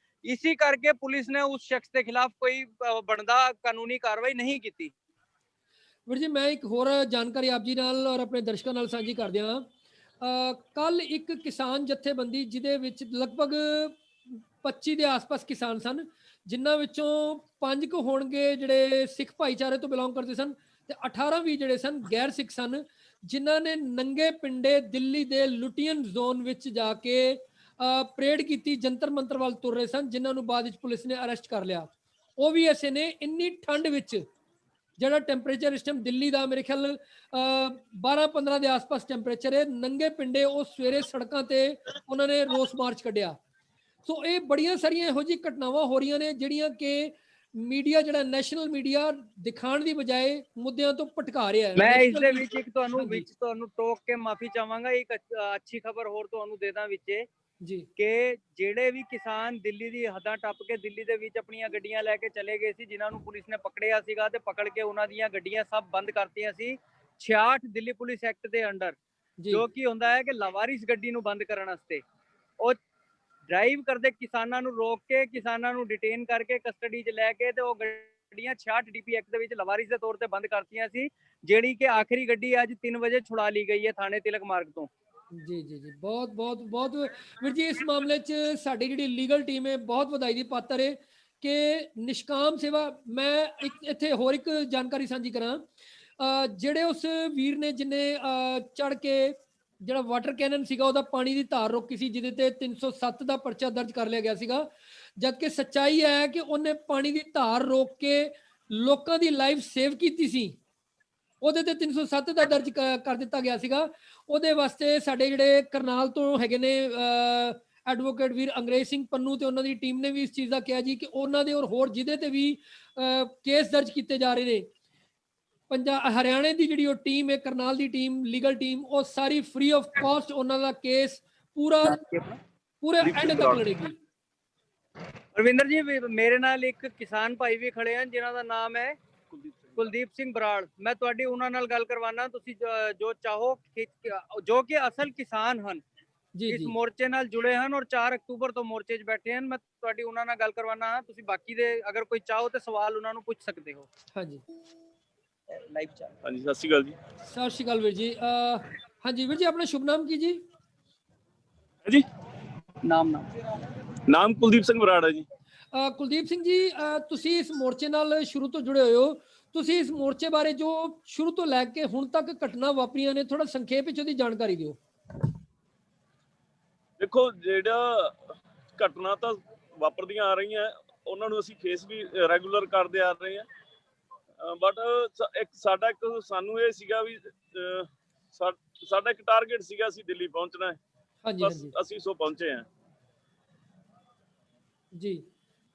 ਇसी करके पुलिस ने उस शख्स के खिलाफ कोई बनदा कानूनी कार्रवाई नहीं की। ਵੀਰ ਜੀ ਮੈਂ ਇੱਕ ਹੋਰ ਜਾਣਕਾਰੀ ਆਪ ਜੀ ਨਾਲ ਔਰ ਆਪਣੇ ਦਰਸ਼ਕਾਂ ਨਾਲ ਸਾਂਝੀ ਕਰ ਦਿਆਂ। ਕੱਲ ਇੱਕ ਕਿਸਾਨ ਜਥੇਬੰਦੀ ਜਿਹਦੇ ਵਿੱਚ ਲਗਭਗ 25 ਦੇ ਆਸ-ਪਾਸ ਕਿਸਾਨ ਸਨ, ਜਿਨ੍ਹਾਂ ਵਿੱਚੋਂ 5 ਕੁ ਹੋਣਗੇ ਜਿਹੜੇ ਸਿੱਖ ਭਾਈਚਾਰੇ ਤੋਂ ਬਿਲੋਂਗ ਕਰਦੇ ਸਨ ਤੇ 18 ਵੀ ਜਿਹੜੇ ਸਨ ਗੈਰ ਸਿੱਖ ਸਨ, ਜਿਨ੍ਹਾਂ ਨੇ ਨੰਗੇ ਪਿੰਡੇ ਦਿੱਲੀ ਦੇ ਲੁਟੀਅਨ ਜ਼ੋਨ ਵਿੱਚ ਜਾ ਕੇ ਪਰੇਡ ਕੀਤੀ, ਜੰਤਰ ਮੰਤਰ ਵੱਲ ਤੁਰ ਰਹੇ ਸਨ, ਜਿਨ੍ਹਾਂ ਨੂੰ ਬਾਅਦ ਵਿੱਚ ਪੁਲਿਸ ਨੇ ਅਰੈਸਟ ਕਰ ਲਿਆ। ਉਹ ਵੀ ਐਸੇ ਨੇ, ਇੰਨੀ ਠੰਡ ਵਿੱਚ ਜਿਹੜਾ ਟੈਂਪਰੇਚਰ ਇਸ ਟਾਈਮ ਦਿੱਲੀ ਦਾ ਮੇਰੇ ਖਿਆਲ 12-15 ਦੇ ਆਸ-ਪਾਸ ਟੈਂਪਰੇਚਰ ਹੈ, ਨੰਗੇ ਪਿੰਡੇ ਉਹ ਸਵੇਰੇ ਸੜਕਾਂ ਤੇ ਉਹਨਾਂ ਨੇ ਰੋਸ ਮਾਰਚ ਕੱਢਿਆ। ਸੋ ਇਹ ਬੜੀਆਂ ਸਾਰੀਆਂ ਇਹੋ ਜਿਹੀ ਘਟਨਾਵਾਂ ਹੋ ਰਹੀਆਂ ਨੇ ਜਿਹੜੀਆਂ ਕਿ ਮੀਡੀਆ, ਜਿਹੜਾ ਨੈਸ਼ਨਲ ਮੀਡੀਆ ਦਿਖਾਉਣ ਦੀ ਬਜਾਏ ਮੁੱਦਿਆਂ ਤੋਂ ਭਟਕਾ ਰਿਹਾ ਹੈ। ਮੈਂ ਇਸ ਦੇ ਵਿੱਚ ਇੱਕ ਤੁਹਾਨੂੰ ਟੋਕ ਕੇ ਮਾਫੀ ਚਾਹਾਂਗਾ, ਇੱਕ ਅੱਛੀ ਖਬਰ ਹੋਰ ਤੁਹਾਨੂੰ ਦੇ ਦਾਂ ਵਿੱਚ ਜੀ, ਕਿ ਜਿਹੜੇ ਵੀ ਕਿਸਾਨ ਦਿੱਲੀ ਦੀ ਹੱਦਾਂ ਟੱਪ ਕੇ ਦਿੱਲੀ ਦੇ ਵਿੱਚ ਆਪਣੀਆਂ ਗੱਡੀਆਂ ਲੈ ਕੇ ਚਲੇ ਗਏ ਸੀ, ਜਿਨ੍ਹਾਂ ਨੂੰ ਪੁਲਿਸ ਨੇ ਪਕੜਿਆ ਸੀਗਾ ਤੇ ਪਕੜ ਕੇ ਉਹਨਾਂ ਦੀਆਂ ਗੱਡੀਆਂ ਸਭ ਬੰਦ ਕਰਤੀਆਂ ਸੀ 66 ਦਿੱਲੀ ਪੁਲਿਸ ਐਕਟ ਦੇ ਅੰਡਰ, ਜੋ ਕਿ ਹੁੰਦਾ ਹੈ ਕਿ ਲਾਵਾਰਿਸ ਗੱਡੀ ਨੂੰ ਬੰਦ ਕਰਨ ਵਾਸਤੇ। ਉਹ ਡਰਾਈਵ ਕਰਦੇ ਕਿਸਾਨਾਂ ਨੂੰ ਰੋਕ ਕੇ, ਕਿਸਾਨਾਂ ਨੂੰ ਡਿਟੇਨ ਕਰਕੇ ਕਸਟਡੀ 'ਚ ਲੈ ਕੇ ਤੇ ਉਹ ਗੱਡੀਆਂ 66 ਡੀਪੀ ਐਕਟ ਦੇ ਵਿੱਚ ਲਾਵਾਰਿਸ ਦੇ ਤੌਰ ਤੇ ਬੰਦ ਕਰਤੀਆਂ ਸੀ, ਜਿਹੜੀ ਕਿ ਆਖਰੀ ਗੱਡੀ ਅੱਜ 3 ਵਜੇ ਛੁਡਾ ਲਈ ਗਈ ਹੈ ਥਾਣੇ ਤਿਲਕ ਮਾਰਗ ਤੋਂ। ਜੀ ਜੀ ਜੀ, ਬਹੁਤ ਬਹੁਤ ਬਹੁਤ ਵੀਰ ਜੀ, ਇਸ ਮਾਮਲੇ 'ਚ ਸਾਡੀ ਜਿਹੜੀ ਲੀਗਲ ਟੀਮ ਹੈ ਬਹੁਤ ਵਧਾਈ ਦੀ ਪਾਤਰ ਹੈ ਕਿ ਨਿਸ਼ਕਾਮ ਸੇਵਾ। ਮੈਂ ਇੱਥੇ ਹੋਰ ਇੱਕ ਜਾਣਕਾਰੀ ਸਾਂਝੀ ਕਰਾਂ, ਜਿਹੜੇ ਉਸ ਵੀਰ ਨੇ ਜਿਹਨੇ ਚੜ ਕੇ ਜਿਹੜਾ ਵਾਟਰ ਕੈਨਨ ਸੀਗਾ ਉਹਦਾ ਪਾਣੀ ਦੀ ਧਾਰ ਰੋਕੀ ਸੀ, ਜਿਹਦੇ ਤੇ 307 ਦਾ ਪਰਚਾ ਦਰਜ ਕਰ ਲਿਆ ਗਿਆ ਸੀਗਾ, ਜਦਕਿ ਸੱਚਾਈ ਹੈ ਕਿ ਉਹਨੇ ਪਾਣੀ ਦੀ ਧਾਰ ਰੋਕ ਕੇ ਲੋਕਾਂ ਦੀ ਲਾਈਫ ਸੇਵ ਕੀਤੀ ਸੀ, ਉਹਦੇ ਤੇ 307 ਦਾ ਦਰਜ ਕਰ ਦਿੱਤਾ ਗਿਆ ਸੀਗਾ। ਉਹਦੇ ਵਾਸਤੇ ਸਾਡੇ ਜਿਹੜੇ ਕਰਨਾਲ ਤੋਂ ਹੈਗੇ ਨੇ ਐਡਵੋਕੇਟ ਵੀਰ ਅੰਗਰੇਜ਼ ਸਿੰਘ ਪੰਨੂ ਤੇ ਉਹਨਾਂ ਦੀ ਟੀਮ ਨੇ ਵੀ ਇਸ ਚੀਜ਼ ਦਾ ਕਿਹਾ ਜੀ ਕਿ ਉਹਨਾਂ ਦੇ ਔਰ ਹੋਰ ਜਿਹਦੇ ਤੇ ਵੀ ਕੇਸ ਦਰਜ ਕੀਤੇ ਜਾ ਰਹੇ ਨੇ, ਹਰਿਆਣੇ ਦੀ ਜਿਹੜੀ ਉਹ ਟੀਮ ਹੈ, ਕਰਨਾਲ ਦੀ ਟੀਮ, ਲੀਗਲ ਟੀਮ, ਉਹ ਸਾਰੀ ਫ੍ਰੀ ਆਫ ਕਾਸਟ ਉਹਨਾਂ ਦਾ ਕੇਸ ਪੂਰੇ ਐਂਡ ਤੱਕ ਲੜੇਗੀ। ਰਵਿੰਦਰ ਜੀ, ਮੇਰੇ ਨਾਲ ਇੱਕ ਕਿਸਾਨ ਭਾਈ ਵੀ ਖੜੇ ਹਨ ਜਿਨ੍ਹਾਂ ਦਾ ਨਾਮ ਹੈ ਕੁਲਦੀਪ ਸਿੰਘ ਬਰਾੜ। ਮੈਂ ਤੁਹਾਡੀ ਉਹਨਾਂ ਨਾਲ ਗੱਲ ਕਰਵਾਉਣਾ, ਤੁਸੀਂ ਜੋ ਚਾਹੋ, ਜੋ ਕਿ ਅਸਲ ਕਿਸਾਨ ਹਨ, ਇਸ ਮੋਰਚੇ ਨਾਲ ਜੁੜੇ ਹਨ ਔਰ 4 ਅਕਤੂਬਰ ਤੋਂ ਮੋਰਚੇ 'ਚ ਬੈਠੇ ਹਨ। ਮੈਂ ਤੁਹਾਡੀ ਉਹਨਾਂ ਨਾਲ ਗੱਲ ਕਰਵਾਉਣਾ ਹਾਂ, ਤੁਸੀਂ ਬਾਕੀ ਦੇ ਅਗਰ ਕੋਈ ਚਾਹੋ ਤੇ ਸਵਾਲ ਉਹਨਾਂ ਨੂੰ ਪੁੱਛ ਸਕਦੇ ਹੋ। ਹਾਂਜੀ, ਲਾਈਵ ਚੱਲ। ਹਾਂਜੀ, ਸਤਿ ਸ਼੍ਰੀ ਅਕਾਲ ਜੀ। ਸਤਿ ਸ਼੍ਰੀ ਅਕਾਲ ਵੀਰ ਜੀ। ਹਾਂਜੀ ਵੀਰ ਜੀ, ਆਪਣਾ ਸ਼ੁਭ ਨਾਮ ਕੀ ਜੀ? ਜੀ ਨਾਮ ਕੁਲਦੀਪ ਸਿੰਘ ਬਰਾੜ ਹੈ ਜੀ। ਕੁਲਦੀਪ ਸਿੰਘ ਜੀ, ਤੁਸੀਂ ਇਸ ਮੋਰਚੇ ਨਾਲ ਸ਼ੁਰੂ ਤੋਂ ਜੁੜੇ ਹੋਏ ਹੋ, ਤੁਸੀਂ ਇਸ ਮੋਰਚੇ ਬਾਰੇ ਜੋ ਸ਼ੁਰੂ ਤੋਂ ਲੈ ਕੇ ਹੁਣ ਤੱਕ ਘਟਨਾ ਵਾਪਰੀਆਂ ਨੇ, ਥੋੜਾ ਸੰਖੇਪ ਵਿੱਚ ਉਹਦੀ ਜਾਣਕਾਰੀ ਦਿਓ। ਦੇਖੋ, ਜਿਹੜਾ ਘਟਨਾ ਤਾਂ ਵਾਪਰਦੀਆਂ ਆ ਰਹੀਆਂ, ਉਹਨਾਂ ਨੂੰ ਅਸੀਂ ਫੇਸ ਵੀ ਰੈਗੂਲਰ ਕਰਦੇ ਆ ਰਹੇ ਹਾਂ। ਬਟ ਇੱਕ ਸਾਨੂੰ ਇਹ ਸੀਗਾ ਵੀ ਸਾਡਾ ਇੱਕ ਟਾਰਗੇਟ ਸੀਗਾ, ਅਸੀਂ ਦਿੱਲੀ ਪਹੁੰਚਣਾ ਹੈ। ਹਾਂਜੀ ਬਸ ਹਾਂਜੀ ਅਸੀਂ ਸੋ ਪਹੁੰਚੇ ਹਾਂ ਜੀ।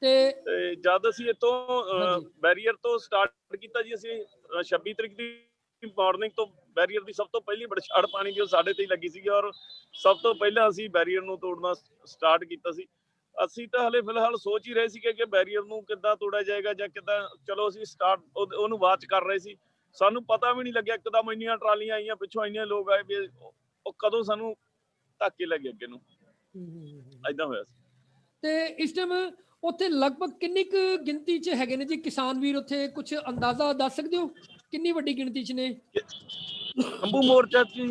ਤੇ ਤੇ ਜਦ ਅਸੀਂ ਇੱਥੋਂ ਹਾਂਜੀ ਬੈਰੀਅਰ ਤੋਂ ਸਟਾਰਟ ਕੀਤਾ ਜੀ, ਅਸੀਂ 26 ਤਰੀਕ ਦੀ ਮਾਰਨਿੰਗ ਤੋਂ ਬੈਰੀਅਰ ਦੀ ਸਭ ਤੋਂ ਪਹਿਲੀ ਬਰਛਾੜ ਪਾਣੀ ਦੀ ਉਹ ਸਾਡੇ ਤੇ ਹੀ ਲੱਗੀ ਸੀਗੀ, ਔਰ ਸਭ ਤੋਂ ਪਹਿਲਾਂ ਅਸੀਂ ਬੈਰੀਅਰ ਨੂੰ ਤੋੜਨਾ ਸਟਾਰਟ ਕੀਤਾ ਸੀ। ਅਸੀਂ ਤਾਂ ਹਲੇ ਫਿਲਹਾਲ ਸੋਚ ਹੀ ਰਹੇ ਸੀਗੇ ਕਿ ਬੈਰੀਅਰ ਨੂੰ ਕਿੱਦਾਂ ਤੋੜਿਆ ਜਾਏਗਾ ਜਾਂ ਕਿੱਦਾਂ। ਚਲੋ ਅਸੀਂ ਸਟਾਰਟ ਉਹਨੂੰ ਵਾਚ ਕਰ ਰਹੇ ਸੀ। ਸਾਨੂੰ ਪਤਾ ਵੀ ਨਹੀਂ ਲੱਗਿਆ, ਇੱਕਦਮ ਇੰਨੀਆਂ ਟਰਾਲੀਆਂ ਆਈਆਂ, ਪਿੱਛੋਂ ਇੰਨੇ ਲੋਕ ਆਏ ਵੀ ਉਹ ਕਦੋਂ ਸਾਨੂੰ ਧੱਕੇ ਲੱਗੇ ਅੱਗੇ ਨੂੰ, ਏਦਾਂ ਹੋਇਆ ਸੀ। ਤੇ ਇਸ ਟਾਈਮ ਉੱਥੇ ਲਗਭਗ ਕਿੰਨੀ ਕੁ ਗਿਣਤੀ 'ਚ ਹੈਗੇ ਨੇ ਜੀ ਕਿਸਾਨ ਵੀਰ? ਉੱਥੇ ਕੁਝ ਅੰਦਾਜ਼ਾ ਦੱਸ ਸਕਦੇ ਹੋ ਕਿੰਨੀ ਵੱਡੀ ਗਿਣਤੀ 'ਚ ਨੇ? ਸ਼ੰਭੂ ਮੋਰਚਾ ਜੀ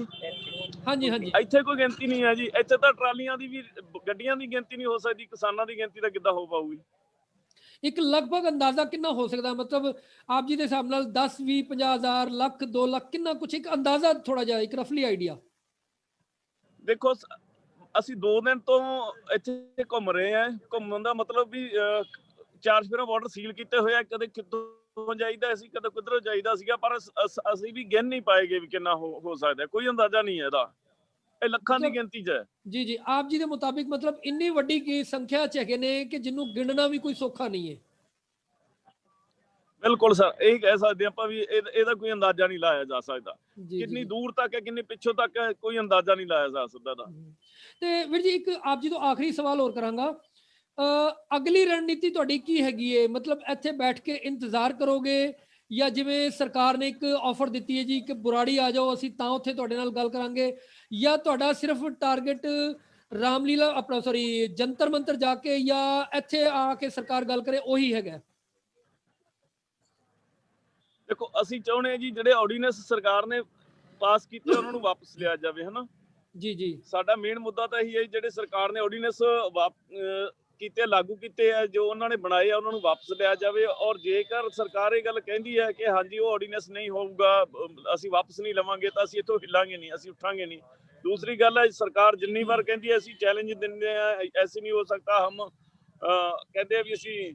ਹਾਂਜੀ ਹਾਂਜੀ ਇੱਥੇ ਕੋਈ ਗਿਣਤੀ ਨਹੀਂ ਹੈ ਜੀ। ਇੱਥੇ ਤਾਂ ਟਰਾਲੀਆਂ ਦੀ ਵੀ, ਗੱਡੀਆਂ ਦੀ ਗਿਣਤੀ ਨਹੀਂ ਹੋ ਸਕਦੀ, ਕਿਸਾਨਾਂ ਦੀ ਗਿਣਤੀ ਤਾਂ ਕਿੱਦਾਂ ਹੋ ਪਾਊਗੀ। ਇੱਕ ਲਗਭਗ ਅੰਦਾਜ਼ਾ ਕਿੰਨਾ ਹੋ ਸਕਦਾ? ਮਤਲਬ ਆਪ ਜੀ ਦੇ ਹਿਸਾਬ ਨਾਲ 10 20 50 ਹਜ਼ਾਰ, ਲੱਖ, 2 ਲੱਖ, ਕਿੰਨਾ ਕੁਝ ਇੱਕ ਅੰਦਾਜ਼ਾ, ਥੋੜਾ ਜਿਹਾ ਇੱਕ ਰਫਲੀ ਆਈਡੀਆ। ਦੇਖੋ ਅਸੀਂ 2 ਦਿਨ ਤੋਂ ਇੱਥੇ ਘੁੰਮ ਰਹੇ ਹਾਂ। ਘੁੰਮਣ ਦਾ ਮਤਲਬ ਵੀ 4 ਚੁਫੇਰਾ ਬਾਰਡਰ ਸੀਲ ਕੀਤੇ ਹੋਏ ਆ। ਕਦੇ ਕਿੱਥੋਂ ਜਾਈਦਾ ਸੀ, ਕਦੇ ਕਿੱਧਰੋਂ ਜਾਈਦਾ ਸੀਗਾ, ਪਰ ਅਸੀਂ ਵੀ ਗਿਣ ਨਹੀਂ ਪਾਏਗੇ ਵੀ ਕਿੰਨਾ ਹੋ ਸਕਦਾ। ਕੋਈ ਅੰਦਾਜ਼ਾ ਨਹੀਂ ਹੈ ਇਹਦਾ, ਇਹ ਲੱਖਾਂ ਦੀ ਮਤਲਬ ਗਿਣਤੀ 'ਚ ਹੈ। ਜੀ ਜੀ, ਆਪ ਜੀ ਦੇ ਮੁਤਾਬਿਕ ਮਤਲਬ ਇੰਨੀ ਵੱਡੀ ਕੀ ਸੰਖਿਆ 'ਚ ਹੈਗੇ ਨੇ ਕਿ ਜਿਹਨੂੰ ਗਿਣਨਾ ਵੀ ਕੋਈ ਸੌਖਾ ਨਹੀਂ ਹੈ। ਬਿਲਕੁਲ ਸਰ, ਇਹ ਕਹਿ ਸਕਦੇ ਆਪਾਂ ਵੀ ਇਹਦਾ ਕੋਈ ਅੰਦਾਜ਼ਾ ਨਹੀਂ ਲਾਇਆ ਜਾ ਸਕਦਾ। ਜੀ ਜੀ ਕਿੰਨੀ ਜੀ। ਦੂਰ ਤੱਕ ਹੈ, ਕਿੰਨੀ ਪਿੱਛੋਂ ਤੱਕ ਹੈ, ਕੋਈ ਅੰਦਾਜ਼ਾ ਨਹੀਂ ਲਾਇਆ ਜਾ ਸਕਦਾ ਇਹਦਾ। ਤੇ ਵੀਰ ਜੀ ਇੱਕ ਆਪ ਜੀ ਤੋਂ ਆਖਰੀ ਸਵਾਲ ਹੋਰ ਕਰਾਂਗਾ। ਅਗਲੀ ਰਣਨੀਤੀ ਤੁਹਾਡੀ ਕੀ ਹੈਗੀ ਹੈ? ਮਤਲਬ ਇੱਥੇ ਬੈਠ ਕੇ ਇੰਤਜ਼ਾਰ ਕਰੋਗੇ, ਜਾਂ ਜਿਵੇਂ ਸਰਕਾਰ ਨੇ ਇੱਕ ਆਫਰ ਦਿੱਤੀ ਹੈ ਜੀ ਕਿ ਬੁਰਾੜੀ ਆ ਜਾਓ, ਅਸੀਂ ਤਾਂ ਉੱਥੇ ਤੁਹਾਡੇ ਨਾਲ ਗੱਲ ਕਰਾਂਗੇ, ਜਾਂ ਤੁਹਾਡਾ ਸਿਰਫ ਟਾਰਗੇਟ ਰਾਮਲੀਲਾ ਆਪਣਾ ਸੌਰੀ ਜੰਤਰ ਮੰਤਰ ਜਾ ਕੇ ਜਾਂ ਇੱਥੇ ਆ ਕੇ ਸਰਕਾਰ ਗੱਲ ਕਰੇ ਉਹੀ ਹੈਗਾ? ਦੇਖੋ ਅਸੀਂ ਚਾਹੁੰਦੇ ਹਾਂ ਜੀ, ਜਿਹੜੇ ਆਰਡੀਨੈਂਸ ਸਰਕਾਰ ਨੇ ਪਾਸ ਕੀਤੇ ਉਹਨਾਂ ਨੂੰ ਵਾਪਸ ਲਿਆ ਜਾਵੇ, ਹਨਾ। ਜੀ ਜੀ ਸਾਡਾ ਮੇਨ ਮੁੱਦਾ ਤਾਂ ਇਹੀ ਹੈ, ਜਿਹੜੇ ਸਰਕਾਰ ਨੇ ਆਰਡੀਨੈਂਸ ਕੀਤੇ, ਲਾਗੂ ਕੀਤੇ ਆ, ਜੋ ਉਹਨਾਂ ਨੇ ਬਣਾਏ ਆ, ਉਹਨਾਂ ਨੂੰ ਵਾਪਸ ਲਿਆ ਜਾਵੇ। ਔਰ ਜੇਕਰ ਸਰਕਾਰ ਇਹ ਗੱਲ ਕਹਿੰਦੀ ਹੈ ਕਿ ਹਾਂਜੀ ਉਹ ਆਰਡੀਨੈਂਸ ਨਹੀਂ ਹੋਊਗਾ, ਅਸੀਂ ਵਾਪਸ ਨਹੀਂ ਲਵਾਂਗੇ, ਤਾਂ ਅਸੀਂ ਇੱਥੋਂ ਹਿੱਲਾਂਗੇ ਨਹੀਂ, ਅਸੀਂ ਉੱਠਾਂਗੇ ਨਹੀਂ। ਦੂਸਰੀ ਗੱਲ ਹੈ, ਸਰਕਾਰ ਜਿੰਨੀ ਵਾਰ ਕਹਿੰਦੀ ਹੈ ਅਸੀਂ ਚੈਲੰਜ ਦਿੰਦੇ ਆ, ਐਸੇ ਨਹੀਂ ਹੋ ਸਕਦਾ, ਹਮ ਕਹਿੰਦੇ ਆ ਵੀ ਅਸੀਂ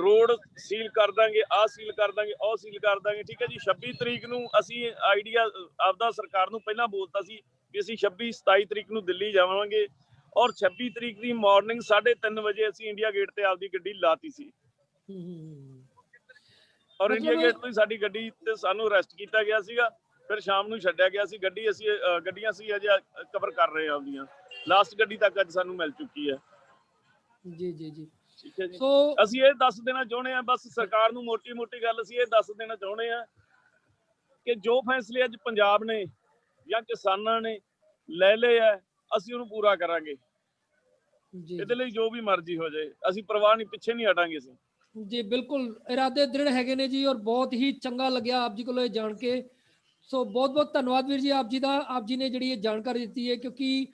ਰੋਡ ਸੀਲ ਕਰ ਦਾਂਗੇ, ਆਹ ਸੀਲ ਕਰ ਦਾਂਗੇ, ਉਹ ਸੀਲ ਕਰ ਦਾਂਗੇ। ਠੀਕ ਹੈ ਜੀ, 26 ਤਰੀਕ ਨੂੰ ਅਸੀਂ ਆਈਡੀਆ ਆਪਦਾ ਸਰਕਾਰ ਨੂੰ ਪਹਿਲਾਂ ਬੋਲਤਾ ਸੀ ਵੀ ਅਸੀਂ 26 27 ਤਰੀਕ ਨੂੰ ਦਿੱਲੀ ਜਾਵਾਂਗੇ, ਔਰ 26 ਤਰੀਕ ਦੀ ਮਾਰਨਿੰਗ 3:30 ਵਜੇ ਅਸੀਂ ਇੰਡੀਆ ਗੇਟ ਤੇ ਆਪਦੀ ਗੱਡੀ ਲਾਤੀ ਸੀ। ਔਰ ਇੰਡੀਆ ਗੇਟ ਤੋਂ ਹੀ ਸਾਡੀ ਗੱਡੀ ਤੇ ਸਾਨੂੰ ਅਰੈਸਟ ਕੀਤਾ ਗਿਆ ਸੀਗਾ। ਫਿਰ ਸ਼ਾਮ ਨੂੰ ਛੱਡਿਆ ਗਿਆ ਸੀ। ਗੱਡੀਆਂ ਅਸੀਂ ਅਜੇ ਕਵਰ ਕਰ ਰਹੇ ਹਾਂ ਆਪਦੀਆਂ। ਲਾਸਟ ਗੱਡੀ ਤੱਕ ਅੱਜ ਸਾਨੂੰ ਮਿਲ ਚੁੱਕੀ ਹੈ। ਜੀ ਜੀ ਜੀ। ਠੀਕ ਹੈ ਜੀ। ਸੋ ਅਸੀਂ ਇਹ ਦੱਸ ਦੇਣਾ ਚਾਹੁੰਦੇ ਹਾਂ, ਬਸ ਸਰਕਾਰ ਨੂੰ ਮੋਟੀ ਗੱਲ ਅਸੀਂ ਇਹ ਦੱਸ ਦੇਣਾ ਚਾਹੁੰਦੇ ਹਾਂ ਕਿ ਜੋ ਫੈਸਲੇ ਅੱਜ ਪੰਜਾਬ ਨੇ ਜਾਂ ਕਿਸਾਨਾਂ ਨੇ ਲੈ ਲਏ ਆ, ਅਸੀਂ ਉਹਨੂੰ ਪੂਰਾ ਕਰਾਂਗੇ। ਇਹਦੇ ਲਈ ਜੋ ਵੀ ਮਰਜ਼ੀ ਹੋ ਜਾਏ, ਅਸੀਂ ਪਰਵਾਹ ਨਹੀਂ, ਪਿੱਛੇ ਨਹੀਂ ਹਟਾਂਗੇ ਅਸੀਂ। ਜੀ ਬਿਲਕੁਲ, ਇਰਾਦੇ ਦ੍ਰਿੜ ਹੈਗੇ ਨੇ ਜੀ, ਔਰ ਬਹੁਤ ਹੀ ਚੰਗਾ ਲੱਗਿਆ ਆਪ ਜੀ ਕੋਲੋਂ ਇਹ ਜਾਣ ਕੇ। ਸੋ ਬਹੁਤ ਬਹੁਤ ਧੰਨਵਾਦ ਵੀਰ ਜੀ ਆਪ ਜੀ ਦਾ, ਆਪ ਜੀ ਨੇ ਜਿਹੜੀ ਇਹ ਜਾਣਕਾਰੀ ਦਿੱਤੀ ਹੈ। ਕਿਉਂਕਿ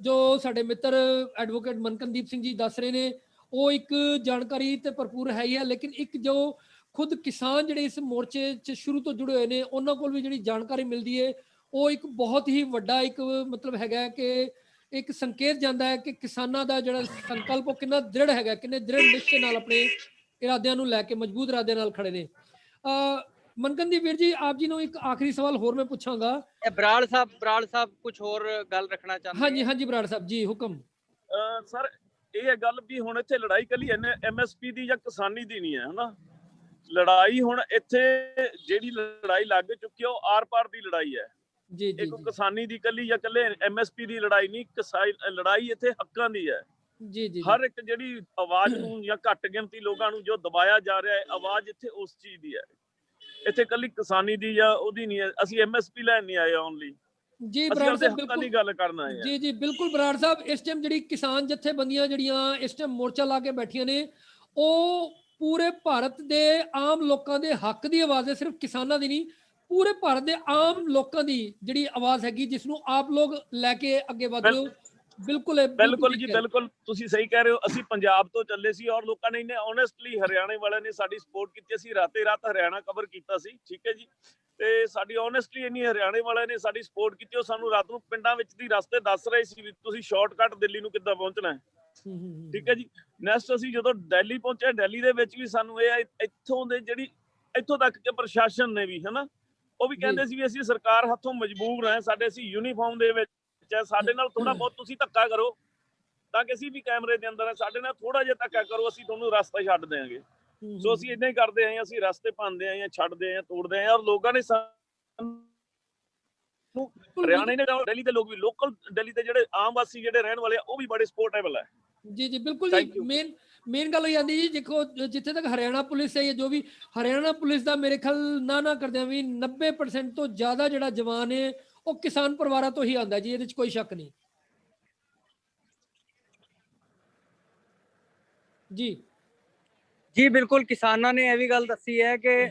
ਜੋ ਸਾਡੇ ਮਿੱਤਰ ਐਡਵੋਕੇਟ ਮਨਕਨਦੀਪ ਸਿੰਘ ਜੀ ਦੱਸ ਰਹੇ ਨੇ, ਉਹ ਇੱਕ ਜਾਣਕਾਰੀ ਤੇ ਭਰਪੂਰ ਹੈ ਹੀ ਹੈ, ਲੇਕਿਨ ਇੱਕ ਜੋ ਖੁਦ ਕਿਸਾਨ ਜਿਹੜੇ ਇਸ ਮੋਰਚੇ 'ਚ ਸ਼ੁਰੂ ਤੋਂ ਜੁੜੇ ਹੋਏ ਨੇ, ਉਹਨਾਂ ਕੋਲ ਵੀ ਜਿਹੜੀ ਜਾਣਕਾਰੀ ਮਿਲਦੀ ਹੈ, ਉਹ ਇੱਕ ਬਹੁਤ ਹੀ ਵੱਡਾ ਇੱਕ ਮਤਲਬ ਹੈਗਾ ਕਿ ਇੱਕ ਸੰਕੇਤ ਜਾਂਦਾ ਹੈ ਕਿ ਕਿਸਾਨਾਂ ਦਾ ਜਿਹੜਾ ਸੰਕਲਪ ਉਹ ਕਿੰਨਾ ਦ੍ਰਿੜ ਹੈਗਾ, ਕਿੰਨੇ ਦ੍ਰਿੜ ਨਿਸ਼ਚੇ ਨਾਲ ਆਪਣੇ ਇਰਾਦਿਆਂ ਨੂੰ ਲੈ ਕੇ ਮਜ਼ਬੂਤ ਇਰਾਦਿਆਂ ਨਾਲ ਖੜੇ ਨੇ। ਮਨਕਨਦੀਪ ਵੀਰ ਜੀ, ਆਪ ਜੀ ਨੂੰ ਇੱਕ ਆਖਰੀ ਸਵਾਲ ਹੋਰ ਮੈਂ ਪੁੱਛਾਂਗਾ। ਇਹ ਬਰਾੜ ਸਾਹਿਬ ਕੁਝ ਹੋਰ ਗੱਲ ਰੱਖਣਾ ਚਾਹੁੰਦੇ ਹਾਂਜੀ ਹਾਂਜੀ ਬਰਾੜ ਸਾਹਿਬ ਜੀ, ਹੁਕਮ। ਸਰ ਇਹ ਹੈ ਗੱਲ ਵੀ ਹੁਣ ਇੱਥੇ ਲੜਾਈ ਕੱਲੀ MSP ਦੀ ਜਾਂ ਕਿਸਾਨੀ ਦੀ ਨਹੀਂ ਹੈ, ਹਨਾ। ਲੜਾਈ ਹੁਣ ਇੱਥੇ ਜਿਹੜੀ ਲੜਾਈ ਲੱਗ ਚੁੱਕੀ ਹੈ ਉਹ ਆਰ ਪਾਰ ਦੀ ਲੜਾਈ ਹੈ। ਜੀ ਜੀ ਇਹ ਕੋਈ ਕਿਸਾਨੀ ਦੀ ਕੱਲੀ ਜਾਂ ਕੱਲੇ MSP ਦੀ ਲੜਾਈ ਨਹੀਂ, ਲੜਾਈ ਇੱਥੇ ਹੱਕਾਂ ਦੀ ਹੈ। ਜੀ ਜੀ ਹਰ ਇੱਕ ਜਿਹੜੀ ਆਵਾਜ਼ ਨੂੰ ਜਾਂ ਘੱਟ ਗਿਣਤੀ ਲੋਕਾਂ ਨੂੰ ਜੋ ਦਬਾਇਆ ਜਾ ਰਿਹਾ ਹੈ, ਆਵਾਜ਼ ਇੱਥੇ ਉਸ ਚੀਜ਼ ਦੀ ਹੈ। ਇੱਥੇ ਕੱਲੀ ਕਿਸਾਨੀ ਦੀ ਜਾਂ ਉਹਦੀ ਨਹੀਂ ਹੈ। ਅਸੀਂ MSP ਲੈਣ ਨਹੀਂ ਆਏ ਓਨਲੀ, ਜੀ ਅਸੀਂ ਬਰਾੜ ਉਹਦੇ ਸਾਹਿਬ ਹੱਕਾਂ ਬਿਲਕੁਲ ਦੀ ਗੱਲ ਕਰਨ ਆਏ ਹਾਂ। ਜੀ ਜੀ ਬਿਲਕੁਲ ਬਰਾੜ ਸਾਹਿਬ, ਇਸ ਟਾਈਮ ਜਿਹੜੀ ਕਿਸਾਨ ਜਥੇਬੰਦੀਆਂ ਜਿਹੜੀਆਂ ਇਸ ਟਾਈਮ ਮੋਰਚਾ ਲਾ ਕੇ ਬੈਠੀਆਂ ਨੇ, ਉਹ ਪੂਰੇ ਭਾਰਤ ਦੇ ਆਮ ਲੋਕਾਂ ਦੇ ਹੱਕ ਦੀ ਆਵਾਜ਼ ਹੈ, ਸਿਰਫ ਕਿਸਾਨਾਂ ਦੀ ਨਹੀਂ, ਪੂਰੇ ਭਾਰਤ ਦੇ ਆਮ ਲੋਕਾਂ ਦੀ ਜਿਹੜੀ ਆਵਾਜ਼ ਹੈਗੀ, ਜਿਸ ਨੂੰ ਆਪ ਲੋਕ ਲੈ ਕੇ ਅੱਗੇ ਵਧ ਰਹੇ ਹੋ। ਬਿਲਕੁਲ ਜੀ, ਬਿਲਕੁਲ ਤੁਸੀਂ ਸਹੀ ਕਹਿ ਰਹੇ ਹੋ। ਅਸੀਂ ਪੰਜਾਬ ਤੋਂ ਚੱਲੇ ਸੀ ਔਰ ਲੋਕਾਂ ਨੇ ਇੰਨੇ ਓਨੈਸਟਲੀ, ਹਰਿਆਣੇ ਵਾਲਿਆਂ ਨੇ ਸਾਡੀ ਸਪੋਰਟ ਕੀਤੀ। ਅਸੀਂ ਰਾਤੇ ਰਾਤ ਹਰਿਆਣਾ ਕਵਰ ਕੀਤਾ ਸੀ, ਠੀਕ ਹੈ ਜੀ। ਤੇ ਸਾਡੀ ਓਨੈਸਟਲੀ ਇੰਨੀ ਹਰਿਆਣੇ ਵਾਲਿਆਂ ਨੇ ਸਾਡੀ ਸਪੋਰਟ ਕੀਤੀ। ਉਹ ਸਾਨੂੰ ਰਾਤ ਨੂੰ ਪਿੰਡਾਂ ਵਿੱਚ ਦੀ ਰਸਤੇ ਦੱਸ ਰਹੇ ਸੀ ਵੀ ਤੁਸੀਂ ਸ਼ਾਰਟਕਟ ਦਿੱਲੀ ਨੂੰ ਕਿੱਦਾਂ ਪਹੁੰਚਣਾ ਹੈ। ਠੀਕ ਹੈ ਜੀ। ਨੈਕਸਟ ਅਸੀਂ ਜਦੋਂ ਦਿੱਲੀ ਪਹੁੰਚੇ, ਦਿੱਲੀ ਦੇ ਵਿੱਚ ਵੀ ਸਾਨੂੰ ਇਹ ਇੱਥੋਂ ਦੇ ਜਿਹੜੀ ਇੱਥੋਂ ਤੱਕ ਕਿ ਪ੍ਰਸ਼ਾਸਨ ਨੇ ਵੀ ਹਨਾ, ਉਹ ਵੀ ਕਹਿੰਦੇ ਸੀ ਵੀ ਅਸੀਂ ਸਰਕਾਰ ਹੱਥੋਂ ਮਜਬੂਰ ਹਾਂ, ਸਾਡੇ ਅਸੀਂ ਯੂਨੀਫਾਰਮ ਦੇ ਵਿੱਚ ਹੈ, ਸਾਡੇ ਨਾਲ ਥੋੜਾ ਬਹੁਤ ਤੁਸੀਂ ਧੱਕਾ ਕਰੋ ਤਾਂ ਕਿ ਅਸੀਂ ਵੀ ਕੈਮਰੇ ਦੇ ਅੰਦਰ ਹੈ, ਸਾਡੇ ਨਾਲ ਥੋੜਾ ਜਿਹਾ ਧੱਕਾ ਕਰੋ, ਅਸੀਂ ਤੁਹਾਨੂੰ ਰਸਤਾ ਛੱਡ ਦਿਆਂਗੇ। ਸੋ ਅਸੀਂ ਇਦਾਂ ਹੀ ਕਰਦੇ ਆਏ, ਅਸੀਂ ਰਸਤੇ ਪਾਉਂਦੇ ਆਏ, ਛੱਡਦੇ ਆਏ, ਤੋੜਦੇ ਆਏ, ਔਰ ਲੋਕਾਂ ਨੇ ਹਰਿਆਣੇ ਨੇ, ਦਿੱਲੀ ਦੇ ਲੋਕ ਵੀ, ਲੋਕਲ ਦਿੱਲੀ ਦੇ ਜਿਹੜੇ ਆਮ ਵਾਸੀ ਜਿਹੜੇ ਰਹਿਣ ਵਾਲੇ ਆ, ਉਹ ਵੀ ਬੜੇ ਸਪੋਰਟੇਬਲ ਹੈ। ਜੀ ਜੀ ਬਿਲਕੁਲ ਜੀ। ਮੇਨ ਗੱਲ ਹੋ ਜਾਂਦੀ ਜੀ, ਦੇਖੋ ਜਿੱਥੇ ਤੱਕ ਹਰਿਆਣਾ ਪੁਲਿਸ ਹੈ, ਜੋ ਵੀ ਹਰਿਆਣਾ ਪੁਲਿਸ ਦਾ ਮੇਰੇ ਖਿਆਲ ਨਾ ਕਰਦਿਆਂ ਵੀ 90% ਤੋਂ ਜ਼ਿਆਦਾ ਜਿਹੜਾ ਜਵਾਨ ਹੈ ਉਹ ਕਿਸਾਨ ਪਰਿਵਾਰਾਂ ਤੋਂ ਹੀ ਆਉਂਦਾ ਜੀ, ਇਹਦੇ ਵਿੱਚ ਕੋਈ ਸ਼ੱਕ ਨਹੀਂ ਜੀ। ਜੀ ਬਿਲਕੁਲ, ਕਿਸਾਨਾਂ ਨੇ ਇਹ ਵੀ ਗੱਲ ਦੱਸੀ ਹੈ ਕਿ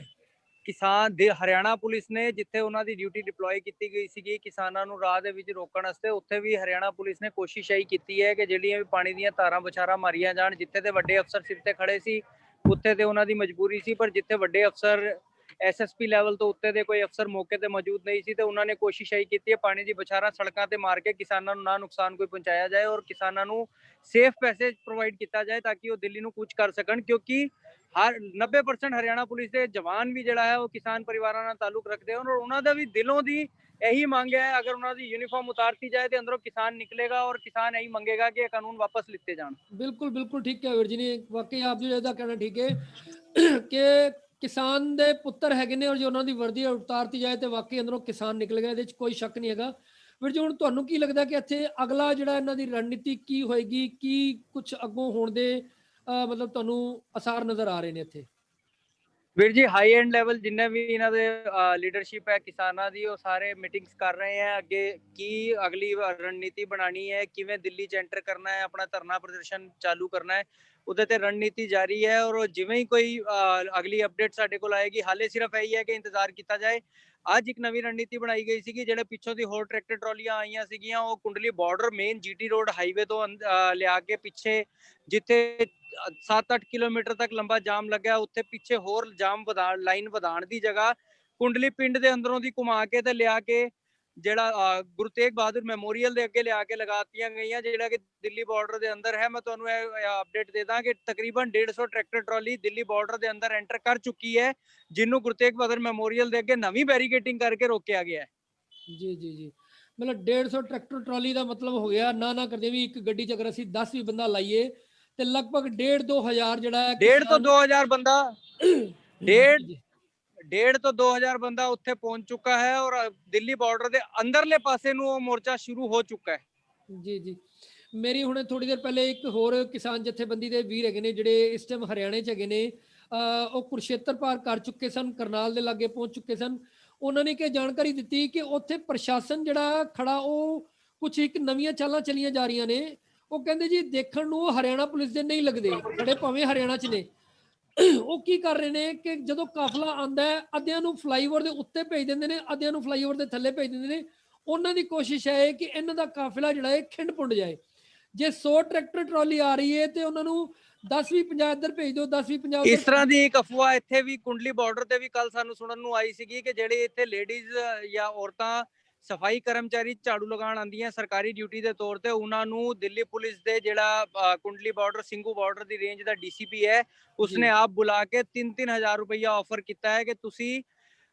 ਕਿਸਾਨ ਦੇ ਹਰਿਆਣਾ ਪੁਲਿਸ ਨੇ ਜਿੱਥੇ ਉਹਨਾਂ ਦੀ ਡਿਊਟੀ ਡਿਪਲੋਏ ਕੀਤੀ ਗਈ ਸੀਗੀ ਕਿਸਾਨਾਂ ਨੂੰ ਰਾਹ ਦੇ ਵਿੱਚ ਰੋਕਣ ਵਾਸਤੇ, ਉੱਥੇ ਵੀ ਹਰਿਆਣਾ ਪੁਲਿਸ ਨੇ ਕੋਸ਼ਿਸ਼ ਇਹੀ ਕੀਤੀ ਹੈ ਕਿ ਜਿਹੜੀਆਂ ਵੀ ਪਾਣੀ ਦੀਆਂ ਧਾਰਾਂ ਵਿਚਾਰਾਂ ਮਾਰੀਆਂ ਜਾਣ। ਜਿੱਥੇ ਤੇ ਵੱਡੇ ਅਫਸਰ ਸਿਰ ਤੇ ਖੜੇ ਸੀ ਉੱਥੇ ਤੇ ਉਹਨਾਂ ਦੀ ਮਜਬੂਰੀ ਸੀ, ਪਰ ਜਿੱਥੇ ਵੱਡੇ ਅਫਸਰ ਐਸਐਸਪੀ ਲੈਵਲ ਤੋਂ ਉੱਤੇ ਦੇ ਕੋਈ ਅਫਸਰ ਮੌਕੇ ਤੇ ਮੌਜੂਦ ਨਹੀਂ ਸੀ ਤੇ ਉਹਨਾਂ ਨੇ ਕੋਸ਼ਿਸ਼ ਇਹੀ ਕੀਤੀ ਹੈ ਪਾਣੀ ਦੀ ਵਿਚਾਰਾਂ ਸੜਕਾਂ ਤੇ ਮਾਰ ਕੇ ਕਿਸਾਨਾਂ ਨੂੰ ਨਾ ਨੁਕਸਾਨ ਕੋਈ ਪਹੁੰਚਾਇਆ ਜਾਏ ਔਰ ਕਿਸਾਨਾਂ ਨੂੰ ਸੇਫ ਪੈਸੇਜ ਪ੍ਰੋਵਾਈਡ ਕੀਤਾ ਜਾਏ ਤਾਂ ਕਿ ਉਹ ਦਿੱਲੀ ਨੂੰ ਕੂਚ ਕਰ ਸਕਣ, ਕਿਉਂਕਿ ਹਰ 90% ਹਰਿਆਣਾ ਪੁਲਿਸ ਦੇ ਜਵਾਨ ਵੀ ਜਿਹੜਾ ਹੈ ਉਹ ਕਿਸਾਨ ਪਰਿਵਾਰਾਂ ਨਾਲ ਤਾਲੁਕ ਰੱਖਦੇ ਹਨ ਔਰ ਉਹਨਾਂ ਦਾ ਵੀ ਦਿਲੋਂ ਦੀ ਇਹੀ ਮੰਗ ਹੈ ਅगर ਉਹਨਾਂ ਦੀ ਯੂਨੀਫਾਰਮ ਉਤਾਰਤੀ ਜਾਏ ਤੇ ਅੰਦਰੋਂ ਕਿਸਾਨ ਨਿਕलेगा और किसान यही मंगेगा कि कानून वापस लिखते जान। बिल्कुल ठीक है वीर जी ने, वाकई आप जी ਦਾ ਕਹਿਣਾ ਠੀਕ ਹੈ ਕਿ ਕਿਸਾਨ ਦੇ ਪੁੱਤਰ ਹੈਗੇ ਨੇ ਔਰ ਜੇ ਉਹਨਾਂ ਦੀ ਵਰਦੀ ਉਤਾਰਤੀ ਜਾਏ ਤੇ ਵਾਕਈ ਅੰਦਰੋਂ ਕਿਸਾਨ ਨਿਕਲੇਗਾ, ਇਹਦੇ ਵਿੱਚ ਕੋਈ ਸ਼ੱਕ ਨਹੀਂ ਹੈਗਾ। ਵੀਰ ਜੀ ਹੁਣ ਤੁਹਾਨੂੰ ਕੀ ਲੱਗਦਾ ਕਿ ਇੱਥੇ ਅਗਲਾ ਜਿਹੜਾ ਇਹਨਾਂ ਦੀ ਰਣਨੀਤੀ ਕੀ ਹੋਏਗੀ, ਕੀ ਕੁਝ ਅੱਗੋਂ ਹੋਣ ਦੇ ਮਤਲਬ ਤੁਹਾਨੂੰ ਅਸਾਰ ਨਜ਼ਰ ਆ ਰਹੇ ਨੇ ਇੱਥੇ? ਵੀਰ ਜੀ ਹਾਈ ਐਂਡ ਲੈਵਲ ਜਿੰਨੇ ਵੀ ਇਹਨਾਂ ਦੇ ਲੀਡਰਸ਼ਿਪ ਹੈ ਕਿਸਾਨਾਂ ਦੀ, ਉਹ ਸਾਰੇ ਮੀਟਿੰਗਸ ਕਰ ਰਹੇ ਹੈ ਅੱਗੇ ਕੀ ਅਗਲੀ ਰਣਨੀਤੀ ਬਣਾਣੀ ਹੈ, ਕਿਵੇਂ ਦਿੱਲੀ ਚ ਐਂਟਰ ਕਰਨਾ ਹੈ, ਆਪਣਾ ਧਰਨਾ ਪ੍ਰਦਰਸ਼ਨ ਚਾਲੂ ਕਰਨਾ ਹੈ, ਉਹਦੇ ਤੇ ਰਣਨੀਤੀ ਜਾਰੀ ਹੈ। ਔਰ ਜਿਵੇਂ ਹੀ ਕੋਈ ਅਗਲੀ ਅਪਡੇਟ ਸਾਡੇ ਕੋਲ ਆਏਗੀ, ਹਾਲੇ ਸਿਰਫ ਇਹੀ ਹੈ ਕਿ ਇੰਤਜ਼ਾਰ ਕੀਤਾ ਜਾਏ। ਅੱਜ ਇੱਕ ਨਵੀਂ ਰਣਨੀਤੀ ਬਣਾਈ ਗਈ ਸੀਗੀ, ਜਿਹੜੇ ਪਿੱਛੋਂ ਦੀ ਹੋਰ ਟਰੈਕਟਰ ਟਰਾਲੀਆਂ ਆਈਆਂ ਸੀਗੀਆਂ ਉਹ Kundli border main GT road highway ਤੋਂ ਲਿਆ ਕੇ ਪਿੱਛੇ ਜਿੱਥੇ 7-8 ਕਿਲੋਮੀਟਰ ਤੱਕ ਲੰਬਾ ਜਾਮ ਲੱਗਿਆ, ਉੱਥੇ ਪਿੱਛੇ ਹੋਰ ਜਾਮ ਲਾਈਨ ਵਧਾਉਣ ਦੀ ਜਗ੍ਹਾ ਕੁੰਡਲੀ ਪਿੰਡ ਦੇ ਅੰਦਰੋਂ ਦੀ ਘੁਮਾ ਕੇ ਤੇ ਲਿਆ ਕੇ ਜਿਹੜਾ ਗੁਰੂ ਤੇਗ ਬਹਾਦਰ ਮੈਮੋਰੀਅਲ ਦੇ ਅੱਗੇ ਲਿਆ ਕੇ ਲਗਾਤੀਆਂ ਗਈਆਂ, ਜਿਹੜਾ ਕਿ ਦਿੱਲੀ ਬਾਰਡਰ ਦੇ ਅੰਦਰ ਹੈ। ਮੈਂ ਤੁਹਾਨੂੰ ਇਹ ਅਪਡੇਟ ਦੇ ਦਾਂ ਕਿ ਤਕਰੀਬਨ 150 ਟਰੈਕਟਰ ਟਰਾਲੀ ਦਿੱਲੀ ਬਾਰਡਰ ਦੇ ਅੰਦਰ ਐਂਟਰ ਕਰ ਚੁੱਕੀ ਹੈ, ਜਿਹਨੂੰ ਗੁਰੂ ਤੇਗ ਬਹਾਦਰ ਮੈਮੋਰੀਅਲ ਦੇ ਅੱਗੇ ਨਵੀਂ ਬੈਰੀਕੇਡਿੰਗ ਕਰਕੇ ਰੋਕਿਆ ਗਿਆ ਹੈ। ਜੀ ਮਤਲਬ 150 ਟਰੈਕਟਰ ਟਰਾਲੀ ਦਾ ਮਤਲਬ ਹੋ ਗਿਆ ਨਾ ਕਰਦੇ ਵੀ ਇੱਕ ਗੱਡੀ ਚ ਅਗਰ ਅਸੀਂ 10 ਵੀ ਬੰਦਾ ਲਾਈਏ ਤੇ ਲਗਭਗ 1.5-2 ਹਜ਼ਾਰ ਜਿਹੜਾ ਹੈ 1.5 ਤੋਂ 2 ਹਜ਼ਾਰ ਬੰਦਾ 1.5 ਤੋਂ 2 ਹਜ਼ਾਰ ਬੰਦਾ ਉੱਥੇ ਪਹੁੰਚ ਚੁੱਕਾ ਹੈ ਔਰ ਦਿੱਲੀ ਬਾਰਡਰ ਦੇ ਅੰਦਰਲੇ ਪਾਸੇ ਨੂੰ ਉਹ ਮੋਰਚਾ ਸ਼ੁਰੂ ਹੋ ਚੁੱਕਾ ਹੈ। ਜੀ ਮੇਰੀ ਹੁਣੇ ਥੋੜੀ ਦੇਰ ਪਹਿਲੇ ਇੱਕ ਹੋਰ ਕਿਸਾਨ ਜਥੇਬੰਦੀ ਦੇ ਵੀਰ ਹੈਗੇ ਨੇ ਜਿਹੜੇ ਇਸ ਟਾਈਮ ਹਰਿਆਣੇ ਚ ਹੈਗੇ ਨੇ, ਉਹ ਕੁਰਸ਼ੇਤਰ ਪਾਰ ਕਰ ਚੁੱਕੇ ਸਨ, ਕਰਨਾਲ ਦੇ ਲਾਗੇ ਪਹੁੰਚ ਚੁੱਕੇ ਸਨ। ਉਹਨਾਂ ਨੇ ਕੀ ਜਾਣਕਾਰੀ ਦਿੱਤੀ ਕਿ ਉੱਥੇ ਪ੍ਰਸ਼ਾਸਨ ਜਿਹੜਾ ਖੜਾ ਉਹ ਕੁਝ ਇੱਕ ਨਵੀਆਂ ਚਾਲਾਂ ਚਲੀਆਂ ਜਾ ਰਹੀਆਂ ਨੇ। ਉਹ ਕਹਿੰਦੇ ਜੀ ਦੇਖਣ ਨੂੰ ਹਰਿਆਣਾ ਪੁਲਿਸ ਦੇ ਨਹੀਂ ਲੱਗਦੇ, ਖੜੇ ਭਾਵੇਂ ਹਰਿਆਣਾ ਚ ਨੇ। ਉਹ ਕੀ ਕਰ ਰਹੇ ਨੇ ਕਿ ਜਦੋਂ ਕਾਫਲਾ ਆਂਦਾ ਹੈ ਅੱਧਿਆਂ ਨੂੰ ਫਲਾਈਓਵਰ ਦੇ ਉੱਤੇ ਭੇਜ ਦਿੰਦੇ ਨੇ, ਅੱਧਿਆਂ ਨੂੰ ਫਲਾਈਓਵਰ ਦੇ ਥੱਲੇ ਭੇਜ ਦਿੰਦੇ ਨੇ। ਉਹਨਾਂ ਦੀ ਕੋਸ਼ਿਸ਼ ਹੈ ਕਿ ਇਹਨਾਂ ਦਾ ਕਾਫਲਾ ਜਿਹੜਾ ਹੈ ਖਿੰਡ ਪੁੰਡ ਜਾਏ। ਜੇ 100 ਟਰੈਕਟਰ ਟਰਾਲੀ ਆ ਰਹੀ ਹੈ ਤੇ ਉਹਨਾਂ ਨੂੰ 10-20-50 ਇੱਧਰ ਭੇਜ ਦਿਓ, 10-20-50 ਇਸ ਤਰ੍ਹਾਂ ਦੀ ਇੱਕ ਅਫਵਾਹ ਇੱਥੇ ਵੀ ਕੁੰਡਲੀ ਬਾਰਡਰ ਤੇ ਵੀ ਕੱਲ ਸਾਨੂੰ ਸੁਣਨ ਨੂੰ ਆਈ ਸੀਗੀ ਕਿ ਜਿਹੜੇ ਇੱਥੇ ਲੇਡੀਜ਼ ਜਾਂ ਔਰਤਾਂ ਸਫਾਈ ਕਰਮਚਾਰੀ ਝਾੜੂ ਲਗਾਉਣ ਆਉਂਦੀਆਂ ਸਰਕਾਰੀ ਡਿਊਟੀ ਦੇ ਤੌਰ ਤੇ, ਉਹਨਾਂ ਨੂੰ ਦਿੱਲੀ ਪੁਲਿਸ ਦੇ ਜਿਹੜਾ ਕੁੰਡਲੀ ਬਾਰਡਰ ਸਿੰਘੂ ਬਾਰਡਰ ਦੀ ਰੇਂਜ ਦਾ ਡੀਸੀਪੀ ਹੈ ਉਸਨੇ ਆਪ ਬੁਲਾ ਕੇ 3-3 ਹਜ਼ਾਰ ਰੁਪਈਆ ਆਫਰ ਕੀਤਾ ਹੈ ਕਿ ਤੁਸੀਂ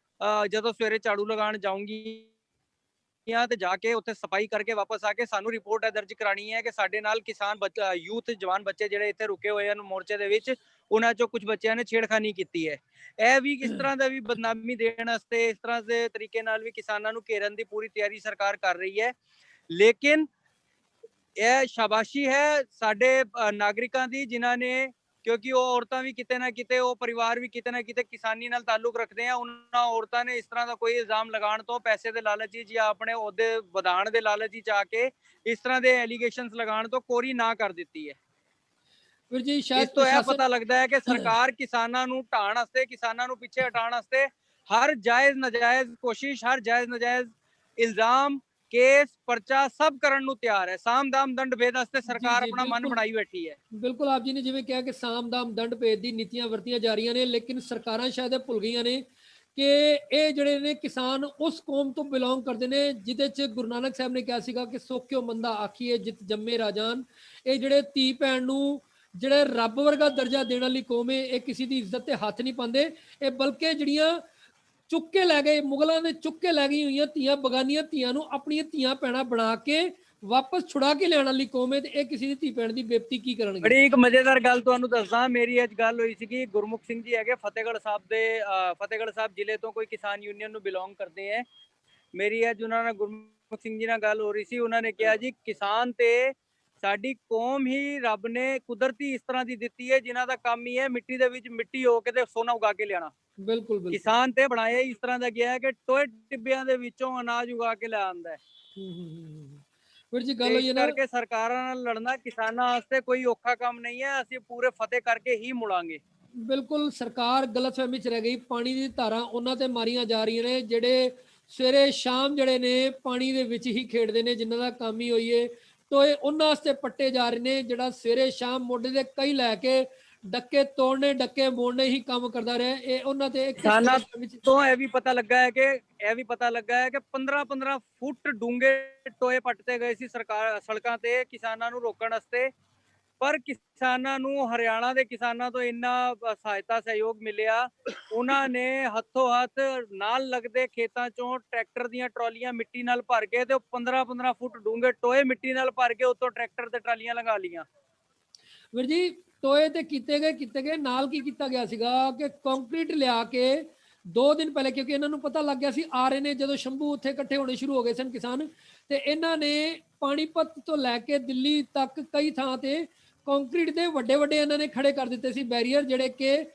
ਜਦੋਂ ਸਵੇਰੇ ਝਾੜੂ ਲਗਾਉਣ ਜਾਉਂਗੀ ਤੇ ਜਾ ਕੇ ਉੱਥੇ ਸਫਾਈ ਕਰਕੇ ਵਾਪਸ ਆ ਕੇ ਸਾਨੂੰ ਰਿਪੋਰਟ ਦਰਜ ਕਰਾਣੀ ਹੈ ਕਿ ਸਾਡੇ ਨਾਲ ਕਿਸਾਨ ਯੂਥ ਜਵਾਨ ਬੱਚੇ ਜਿਹੜੇ ਇੱਥੇ ਰੁਕੇ ਹੋਏ ਹਨ ਮੋਰਚੇ ਦੇ ਵਿੱਚ, ਉਹਨਾਂ ਚੋਂ ਕੁਝ ਬੱਚਿਆਂ ਨੇ ਛੇੜਖਾਨੀ ਕੀਤੀ ਹੈ। ਇਹ ਵੀ ਇਸ ਤਰ੍ਹਾਂ ਦਾ ਵੀ ਬਦਨਾਮੀ ਦੇਣ ਵਾਸਤੇ ਇਸ ਤਰ੍ਹਾਂ ਦੇ ਤਰੀਕੇ ਨਾਲ ਵੀ ਕਿਸਾਨਾਂ ਨੂੰ ਘੇਰਨ ਦੀ ਪੂਰੀ ਤਿਆਰੀ ਸਰਕਾਰ ਕਰ ਰਹੀ ਹੈ। ਲੇਕਿਨ ਇਹ ਸ਼ਾਬਾਸ਼ੀ ਹੈ ਸਾਡੇ ਨਾਗਰਿਕਾਂ ਦੀ, ਜਿਨ੍ਹਾਂ ਨੇ, ਕਿਉਂਕਿ ਉਹ ਔਰਤਾਂ ਵੀ ਕਿਤੇ ਨਾ ਕਿਤੇ, ਉਹ ਪਰਿਵਾਰ ਵੀ ਕਿਤੇ ਨਾ ਕਿਤੇ ਕਿਸਾਨੀ ਨਾਲ ਤਾਲੁਕ ਰੱਖਦੇ ਆ। ਉਹਨਾਂ ਔਰਤਾਂ ਨੇ ਇਸ ਤਰ੍ਹਾਂ ਦਾ ਕੋਈ ਇਲਜ਼ਾਮ ਲਗਾਉਣ ਤੋਂ ਪੈਸੇ ਦੇ ਲਾਲਚ ਵਿੱਚ ਜਾਂ ਆਪਣੇ ਅਹੁਦੇ ਵਧਾਉਣ ਦੇ ਲਾਲਚ ਵਿੱਚ ਆ ਕੇ ਇਸ ਤਰ੍ਹਾਂ ਦੇ ਐਲੀਗੇਸ਼ਨਸ ਲਗਾਉਣ ਤੋਂ ਕੋਰੀ ਨਾ ਕਰ ਦਿੱਤੀ ਹੈ। ਵੀਰ ਜੀ ਸ਼ਾਇਦ ਇਸ ਤੋਂ ਇਹ ਪਤਾ ਲੱਗਦਾ ਹੈ ਕਿ ਸਰਕਾਰ ਕਿਸਾਨਾਂ ਨੂੰ ਢਾਣ ਵਾਸਤੇ, ਕਿਸਾਨਾਂ ਨੂੰ ਪਿੱਛੇ ਹਟਾਉਣ ਵਾਸਤੇ ਹਰ ਜਾਇਜ਼ ਨਜਾਇਜ਼ ਕੋਸ਼ਿਸ਼, ਹਰ ਜਾਇਜ਼ ਨਜਾਇਜ਼ ਇਲਜ਼ਾਮ, ਕੇਸ, ਪਰਚਾ ਸਭ ਕਰਨ ਨੂੰ ਤਿਆਰ ਹੈ। ਸਾਮ ਦਾਮ ਦੰਡ ਭੇਦ ਵਾਸਤੇ ਸਰਕਾਰ ਆਪਣਾ ਮਨ ਬਣਾਈ ਬੈਠੀ ਹੈ। ਬਿਲਕੁਲ ਆਪ ਜੀ ਨੇ ਜਿਵੇਂ ਕਿਹਾ ਕਿ ਸਾਮ ਦਾਮ ਦੰਡ ਭੇਦ ਦੀ ਨੀਤੀਆਂ ਵਰਤੀਆਂ ਜਾ ਰਹੀਆਂ ਨੇ, ਲੇਕਿਨ ਸਰਕਾਰਾਂ ਸ਼ਾਇਦ ਭੁੱਲ ਗਈਆਂ ਨੇ ਕਿ ਇਹ ਜਿਹੜੇ ਨੇ ਕਿਸਾਨ ਉਸ ਕੌਮ ਤੋਂ ਬਿਲੋਂਗ ਕਰਦੇ ਨੇ ਜਿਹਦੇ ਚ ਗੁਰੂ ਨਾਨਕ ਸਾਹਿਬ ਨੇ ਕਿਹਾ ਸੀਗਾ ਕਿ ਸੋਖਿਓ ਮੰਦਾ ਆਖੀਏ ਜਿਤ ਜੰਮੇ ਰਾਜਾਨ। ਇਹ ਜਿਹੜੇ ਧੀ ਭੈਣ ਨੂੰ ਜਿਹੜੇ ਰੱਬ ਵਰਗਾ ਦਰਜਾ ਦੇਣ ਵਾਲੀ ਕੌਮ ਹੈ, ਇਹ ਕਿਸੇ ਦੀ ਇੱਜ਼ਤ ਤੇ ਹੱਥ ਨਹੀਂ ਪਾਉਂਦੇ, ਇਹ ਬਲਕਿ ਜਿਹੜੀਆਂ ਚੁੱਕ ਕੇ ਲੈ ਗਏ, ਮੁਗਲਾਂ ਨੇ ਚੁੱਕ ਕੇ ਲੈ ਗਈ ਹੋਈਆਂ ਧੀਆਂ, ਬਗਾਨੀਆਂ ਧੀਆਂ ਨੂੰ ਆਪਣੀਆਂ ਧੀਆਂ ਭੈਣਾਂ ਬਣਾ ਕੇ ਵਾਪਸ ਛੁਡਾ ਕੇ ਲਿਆਉਣ ਵਾਲੀ ਕੌਮ ਹੈ, ਤੇ ਇਹ ਕਿਸੇ ਦੀ ਧੀ ਭੈਣ ਦੀ ਬੇਇੱਜ਼ਤੀ ਕੀ ਕਰਨਗੇ। ਬੜੀ ਇੱਕ ਮਜ਼ੇਦਾਰ ਗੱਲ ਤੁਹਾਨੂੰ ਦੱਸਦਾ, ਮੇਰੀ ਅੱਜ ਗੱਲ ਹੋਈ ਸੀਗੀ, ਗੁਰਮੁਖ ਸਿੰਘ ਜੀ ਹੈਗੇ ਫਤਿਹਗੜ੍ਹ ਸਾਹਿਬ ਜ਼ਿਲ੍ਹੇ ਤੋਂ, ਕੋਈ ਕਿਸਾਨ ਯੂਨੀਅਨ ਨੂੰ ਬਿਲੋਂਗ ਕਰਦੇ ਹੈ। ਮੇਰੀ ਅੱਜ ਉਹਨਾਂ ਨਾਲ ਗੁਰਮੁਖ ਸਿੰਘ ਜੀ ਨਾਲ ਗੱਲ ਹੋ ਰਹੀ ਸੀ। ਉਹਨਾਂ ਨੇ ਕਿਹਾ ਜੀ ਕਿਸਾਨ ਤੇ ਸਾਡੀ ਕੌਮ ਹੀ ਰੱਬ ਨੇ ਕੁਦਰਤੀ ਇਸ ਤਰ੍ਹਾਂ ਦੀ ਦਿੱਤੀ ਹੈ, ਜਿਨ੍ਹਾਂ ਦਾ ਕੰਮ ਹੀ ਹੈ ਮਿੱਟੀ ਦੇ ਵਿੱਚ ਮਿੱਟੀ ਹੋ ਕੇ ਤੇ ਸੋਨਾ ਉਗਾ ਕੇ ਲਿਆਣਾ। ਬਿਲਕੁਲ ਕਿਸਾਨ ਤੇ ਬਣਾਇਆ ਇਸ ਤਰ੍ਹਾਂ ਦਾ ਗਿਆ ਹੈ ਕਿ ਟੋਏ ਟਿੱਬਿਆਂ ਦੇ ਵਿੱਚੋਂ ਅਨਾਜ ਉਗਾ ਕੇ ਲੈ ਆਉਂਦਾ ਹੈ। ਵੀਰ ਜੀ ਗੱਲ ਹੋਈ ਹੈ ਨਾ, ਕਰਕੇ ਸਰਕਾਰਾਂ ਨਾਲ ਲੜਨਾ ਕਿਸਾਨਾਂ ਵਾਸਤੇ ਕੋਈ ਔਖਾ ਕੰਮ ਨਹੀਂ ਹੈ, ਅਸੀਂ ਪੂਰੇ ਫਤਿਹ ਕਰਕੇ ਹੀ ਮੁੜਾਂਗੇ। ਬਿਲਕੁਲ ਸਰਕਾਰ ਗਲਤਫਹਿਮੀ ਚ ਰਹਿ ਗਈ। ਪਾਣੀ ਦੀ ਧਾਰਾਂ ਉਹਨਾਂ ਤੇ ਮਾਰੀਆਂ ਜਾ ਰਹੀਆਂ ਨੇ ਜਿਹੜੇ ਸਵੇਰੇ ਸ਼ਾਮ ਜਿਹੜੇ ਨੇ ਪਾਣੀ ਦੇ ਵਿੱਚ ਹੀ ਖੇਡਦੇ ਨੇ, ਜਿਨ੍ਹਾਂ ਦਾ ਕੰਮ ਹੀ ਹੋਈਏ ਟੋਏ ਉਹਨਾਂ ਵਾਸਤੇ ਪੱਟੇ ਜਾ ਰਹੇ ਨੇ। ਜਿਹੜਾ ਸਵੇਰੇ ਸ਼ਾਮ ਮੋਢੇ ਦੇ ਕਈ ਲੈ ਕੇ ਡੱਕੇ ਤੋੜਨੇ ਡੱਕੇ ਮੋੜਨੇ ਹੀ ਕੰਮ ਕਰਦਾ ਰਿਹਾ, ਇਹ ਉਹਨਾਂ ਤੇ ਕਿਸਾਨਾਂ ਤੋਂ ਇਹ ਵੀ ਪਤਾ ਲੱਗਾ ਹੈ ਕਿ 15-15 ਫੁੱਟ ਡੂੰਘੇ ਟੋਏ ਪੱਟਦੇ ਗਏ ਸੀ ਸਰਕਾਰ ਸੜਕਾਂ ਤੇ ਕਿਸਾਨਾਂ ਨੂੰ ਰੋਕਣ ਵਾਸਤੇ। ਪਰ ਕਿਸਾਨਾਂ ਨੂੰ ਹਰਿਆਣਾ ਦੇ ਕਿਸਾਨਾਂ ਤੋਂ ਇੰਨਾ ਸਹਾਇਤਾ ਸਹਿਯੋਗ ਮਿਲਿਆ, ਉਹਨਾਂ ਨੇ ਹੱਥੋਂ ਹੱਥ ਨਾਲ ਲੱਗਦੇ ਖੇਤਾਂ ਚੋਂ ਟਰੈਕਟਰ ਦੀਆਂ ਟਰਾਲੀਆਂ ਮਿੱਟੀ ਨਾਲ ਭਰ ਕੇ ਤੇ 15-15 ਫੁੱਟ ਡੂੰਘੇ ਟੋਏ ਮਿੱਟੀ ਨਾਲ ਭਰ ਕੇ ਉੱਤੋਂ ਟਰੈਕਟਰ ਤੇ ਟਰਾਲੀਆਂ ਲਗਾ ਲੀਆਂ। ਵੀਰ ਜੀ ਟੋਏ ਤੇ ਕੀਤੇ ਗਏ ਨਾਲ ਕੀ ਕੀਤਾ ਗਿਆ ਸੀਗਾ ਕਿ ਕੰਕਰੀਟ ਲਿਆ ਕੇ 2 ਦਿਨ ਪਹਿਲੇ, ਕਿਉਂਕਿ ਇਹਨਾਂ ਨੂੰ ਪਤਾ ਲੱਗ ਗਿਆ ਸੀ ਆ ਰਹੇ ਨੇ, ਜਦੋਂ ਸ਼ੰਭੂ ਉੱਥੇ ਇਕੱਠੇ ਹੋਣੇ ਸ਼ੁਰੂ ਹੋ ਗਏ ਸਨ ਕਿਸਾਨ, ਤੇ ਇਹਨਾਂ ਨੇ ਪਾਣੀਪਤ ਤੋਂ ਲੈ ਕੇ ਦਿੱਲੀ ਤੱਕ ਕਈ ਥਾਂ ਤੇ ਕੰਕਰੀਟ ਦੇ ਵੱਡੇ ਇਹਨਾਂ ਨੇ ਖੜੇ ਕਰ ਦਿੱਤੇ ਸੀ ਬੈਰੀਅਰ, ਜਿਹੜੇ ਕਿ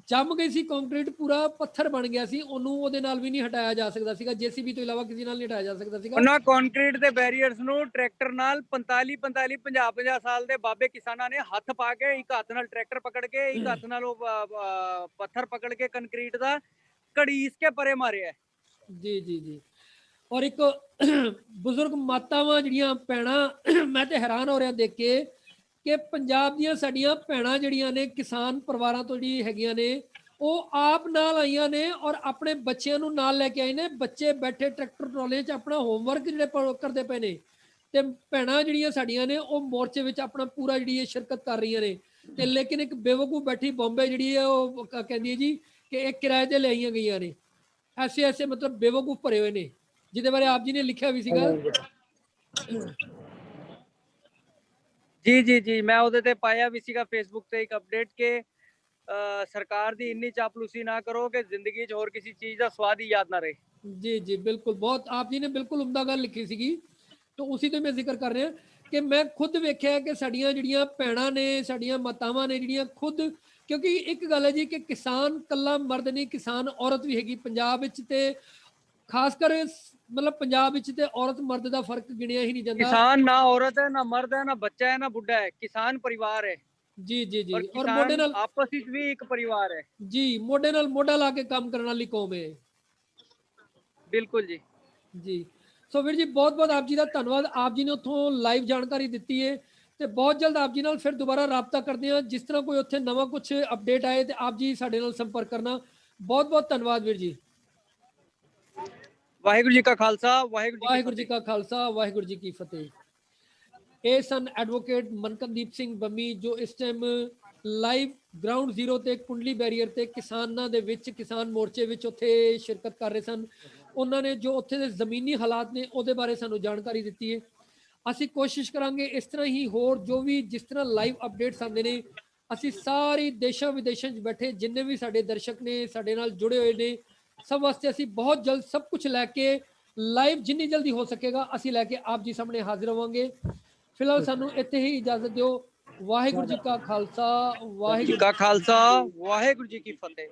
ਜੰਮ ਗਈ ਸੀ। ਕੰਕਰੀਟ ਪੂਰਾ ਪੱਥਰ ਬਣ ਗਿਆ ਸੀ, ਉਹਨੂੰ ਉਹਦੇ ਨਾਲ ਵੀ ਨਹੀਂ ਹਟਾਇਆ ਜਾ ਸਕਦਾ ਸੀਗਾ, ਜੀਸੀਬੀ ਤੋਂ ਇਲਾਵਾ ਕਿਸੇ ਨਾਲ ਨਹੀਂ ਹਟਾਇਆ ਜਾ ਸਕਦਾ ਸੀਗਾ। ਉਹਨਾਂ ਕੰਕਰੀਟ ਦੇ ਬੈਰੀਅਰਸ ਨੂੰ ਟਰੈਕਟਰ ਨਾਲ 45 50 ਸਾਲ ਦੇ ਬਾਬੇ ਕਿਸਾਨਾਂ ਨੇ ਹੱਥ ਪਾ ਕੇ, ਇੱਕ ਹੱਥ ਨਾਲ ਟਰੈਕਟਰ ਪਕੜ ਕੇ, ਇੱਕ ਹੱਥ ਨਾਲ ਉਹ ਪੱਥਰ ਪਕੜ ਕੇ ਕੰਕਰੀਟ ਦਾ ਘੜੀਸ ਕੇ ਪਰੇ ਮਾਰਿਆ। ਜੀ ਔਰ ਇੱਕ ਬਜ਼ੁਰਗ ਮਾਤਾਵਾਂ ਜਿਹੜੀਆਂ ਭੈਣਾਂ, ਮੈਂ ਤੇ ਹੈਰਾਨ ਹੋ ਰਿਹਾ ਦੇਖ ਕੇ ਕਿ ਪੰਜਾਬ ਦੀਆਂ ਸਾਡੀਆਂ ਭੈਣਾਂ ਜਿਹੜੀਆਂ ਨੇ ਕਿਸਾਨ ਪਰਿਵਾਰਾਂ ਤੋਂ ਜਿਹੜੀ ਹੈਗੀਆਂ ਨੇ, ਉਹ ਆਪ ਨਾਲ ਆਈਆਂ ਨੇ ਔਰ ਆਪਣੇ ਬੱਚਿਆਂ ਨੂੰ ਨਾਲ ਲੈ ਕੇ ਆਏ ਨੇ। ਬੱਚੇ ਬੈਠੇ ਟਰੈਕਟਰ ਟਰਾਲੇ 'ਚ ਆਪਣਾ ਹੋਮਵਰਕ ਜਿਹੜੇ ਕਰਦੇ ਪਏ ਨੇ, ਤੇ ਭੈਣਾਂ ਜਿਹੜੀਆਂ ਸਾਡੀਆਂ ਨੇ ਉਹ ਮੋਰਚੇ ਵਿੱਚ ਆਪਣਾ ਪੂਰਾ ਜਿਹੜੀ ਹੈ ਸ਼ਿਰਕਤ ਕਰ ਰਹੀਆਂ ਨੇ। ਤੇ ਲੇਕਿਨ ਇੱਕ ਬੇਵਕੂਫ ਬੈਠੀ ਬੰਬੇ ਜਿਹੜੀ ਹੈ ਉਹ ਕਹਿੰਦੀ ਹੈ ਜੀ ਕਿ ਇਹ ਕਿਰਾਏ ਤੇ ਲਈਆਂ ਗਈਆਂ ਨੇ। ਐਸੇ ਮਤਲਬ ਬੇਵਕੂਫ ਭਰੇ ਹੋਏ ਨੇ, ਜਿਹਦੇ ਬਾਰੇ ਆਪ ਜੀ ਨੇ ਲਿਖਿਆ ਵੀ ਸੀਗਾ। ਜੀ ਮੈਂ ਉਹਦੇ ਤੇ ਪਾਇਆ ਵੀ ਸੀਗਾ ਫੇਸਬੁੱਕ ਤੇ ਇੱਕ ਅਪਡੇਟ ਕਿ ਸਰਕਾਰ ਦੀ ਇੰਨੀ ਚਾਪਲੂਸੀ ਨਾ ਕਰੋ ਕਿ ਜ਼ਿੰਦਗੀ 'ਚ ਹੋਰ ਕਿਸੇ ਚੀਜ਼ ਦਾ ਸਵਾਦ ਹੀ ਯਾਦ ਨਾ ਰਹੇ। ਜੀ ਬਿਲਕੁਲ, ਬਹੁਤ ਆਪ ਜੀ ਨੇ ਬਿਲਕੁਲ ਉਮਦਾ ਗੱਲ ਲਿਖੀ ਸੀਗੀ। ਤਾਂ ਉਸੇ ਤੋਂ ਮੈਂ ਜ਼ਿਕਰ ਕਰ ਰਿਹਾ ਕਿ ਮੈਂ ਖੁਦ ਵੇਖਿਆ ਕਿ ਸਾਡੀਆਂ ਜਿਹੜੀਆਂ ਭੈਣਾਂ ਨੇ, ਸਾਡੀਆਂ ਮਾਤਾਵਾਂ ਨੇ ਜਿਹੜੀਆਂ ਖੁਦ, ਕਿਉਂਕਿ ਇੱਕ ਗੱਲ ਹੈ ਜੀ ਕਿ ਕਿਸਾਨ ਕੱਲਾ ਮਰਦ ਨਹੀਂ, ਕਿਸਾਨ ਔਰਤ ਵੀ ਹੈਗੀ ਪੰਜਾਬ ਵਿੱਚ, ਤੇ ਖਾਸ ਕਰ ਮਤਲਬ ਪੰਜਾਬ ਵਿੱਚ ਤੇ ਔਰਤ ਮਰਦ ਦਾ ਫਰਕ ਗਿਣਿਆ ਹੀ ਨਹੀਂ ਜਾਂਦਾ। ਕਿਸਾਨ ਨਾ ਔਰਤ ਹੈ, ਨਾ ਮਰਦ ਹੈ, ਨਾ ਬੱਚਾ ਹੈ, ਨਾ ਬੁੱਢਾ ਹੈ, ਕਿਸਾਨ ਪਰਿਵਾਰ ਹੈ। ਜੀ ਔਰ ਮੋਢੇ ਨਾਲ ਆਪਸ ਵਿੱਚ ਵੀ ਇੱਕ ਪਰਿਵਾਰ ਹੈ। ਜੀ ਮੋਢੇ ਨਾਲ ਮੋਢਾ ਲਾ ਕੇ ਕੰਮ ਕਰਨ ਵਾਲੀ ਕੌਮ ਹੈ। ਬਿਲਕੁਲ ਜੀ। ਸੋ ਵੀਰ ਜੀ ਬਹੁਤ ਆਪ ਜੀ ਦਾ ਧੰਨਵਾਦ। ਆਪ ਜੀ ਨੇ ਉੱਥੋਂ ਲਾਈਵ ਜਾਣਕਾਰੀ ਦਿੱਤੀ ਹੈ, ਤੇ ਬਹੁਤ ਜਲਦ ਆਪ ਜੀ ਨਾਲ ਫਿਰ ਦੁਬਾਰਾ ਰਾਬਤਾ ਕਰਦੇ ਹਾਂ। ਜਿਸ ਤਰ੍ਹਾਂ ਕੋਈ ਉੱਥੇ ਨਵਾਂ ਕੁਝ ਅਪਡੇਟ ਆਏ ਤੇ ਆਪ ਜੀ ਸਾਡੇ ਨਾਲ ਸੰਪਰਕ ਕਰਨਾ। ਬਹੁਤ ਧੰਨਵਾਦ ਵੀਰ ਜੀ। ਵਾਹਿਗੁਰੂ ਜੀ ਕਾ ਖਾਲਸਾ, ਵਾਹਿਗੁਰੂ ਜੀ ਵਾਹਿਗੁਰੂ ਜੀ ਕੀ ਫਤਿਹ। ਇਹ ਸਨ ਐਡਵੋਕੇਟ ਮਨਕਨਦੀਪ ਸਿੰਘ ਬੰਮੀ, ਜੋ ਇਸ ਟਾਈਮ ਲਾਈਵ ਗਰਾਊਂਡ ਜ਼ੀਰੋ ਤੇ ਕੁੰਡਲੀ ਬੈਰੀਅਰ ਤੇ ਕਿਸਾਨਾਂ ਦੇ ਵਿੱਚ, ਕਿਸਾਨ ਮੋਰਚੇ ਵਿੱਚ ਉੱਥੇ ਸ਼ਿਰਕਤ ਕਰ ਰਹੇ ਸਨ। ਉਹਨਾਂ ਨੇ ਜੋ ਉੱਥੇ ਦੇ ਜ਼ਮੀਨੀ ਹਾਲਾਤ ਨੇ ਉਹਦੇ ਬਾਰੇ ਸਾਨੂੰ ਜਾਣਕਾਰੀ ਦਿੱਤੀ ਹੈ। ਅਸੀਂ ਕੋਸ਼ਿਸ਼ ਕਰਾਂਗੇ ਇਸ ਤਰ੍ਹਾਂ ਹੀ ਹੋਰ ਜੋ ਵੀ ਜਿਸ ਤਰ੍ਹਾਂ ਲਾਈਵ ਅਪਡੇਟਸ ਆਉਂਦੇ ਨੇ, ਅਸੀਂ ਸਾਰੇ ਦੇਸ਼ਾਂ ਵਿਦੇਸ਼ਾਂ 'ਚ ਬੈਠੇ ਜਿੰਨੇ ਵੀ ਸਾਡੇ ਦਰਸ਼ਕ ਨੇ, ਸਾਡੇ ਨਾਲ ਜੁੜੇ ਹੋਏ ਨੇ, ਸਭ ਵਾਸਤੇ ਅਸੀਂ ਬਹੁਤ ਜਲਦ ਸਭ ਕੁਝ ਲੈ ਕੇ ਲਾਈਵ ਜਿੰਨੀ ਜਲਦੀ ਹੋ ਸਕੇਗਾ ਅਸੀਂ ਲੈ ਕੇ ਆਪ ਜੀ ਸਾਹਮਣੇ ਹਾਜ਼ਰ ਹੋਵਾਂਗੇ। ਫਿਲਹਾਲ ਸਾਨੂੰ ਇੱਥੇ ਹੀ ਇਜਾਜ਼ਤ ਦਿਓ। ਵਾਹਿਗੁਰੂ ਜੀ ਕਾ ਖਾਲਸਾ, ਵਾਹਿਗੁਰੂ ਜੀ ਕੀ ਫਤਿਹ।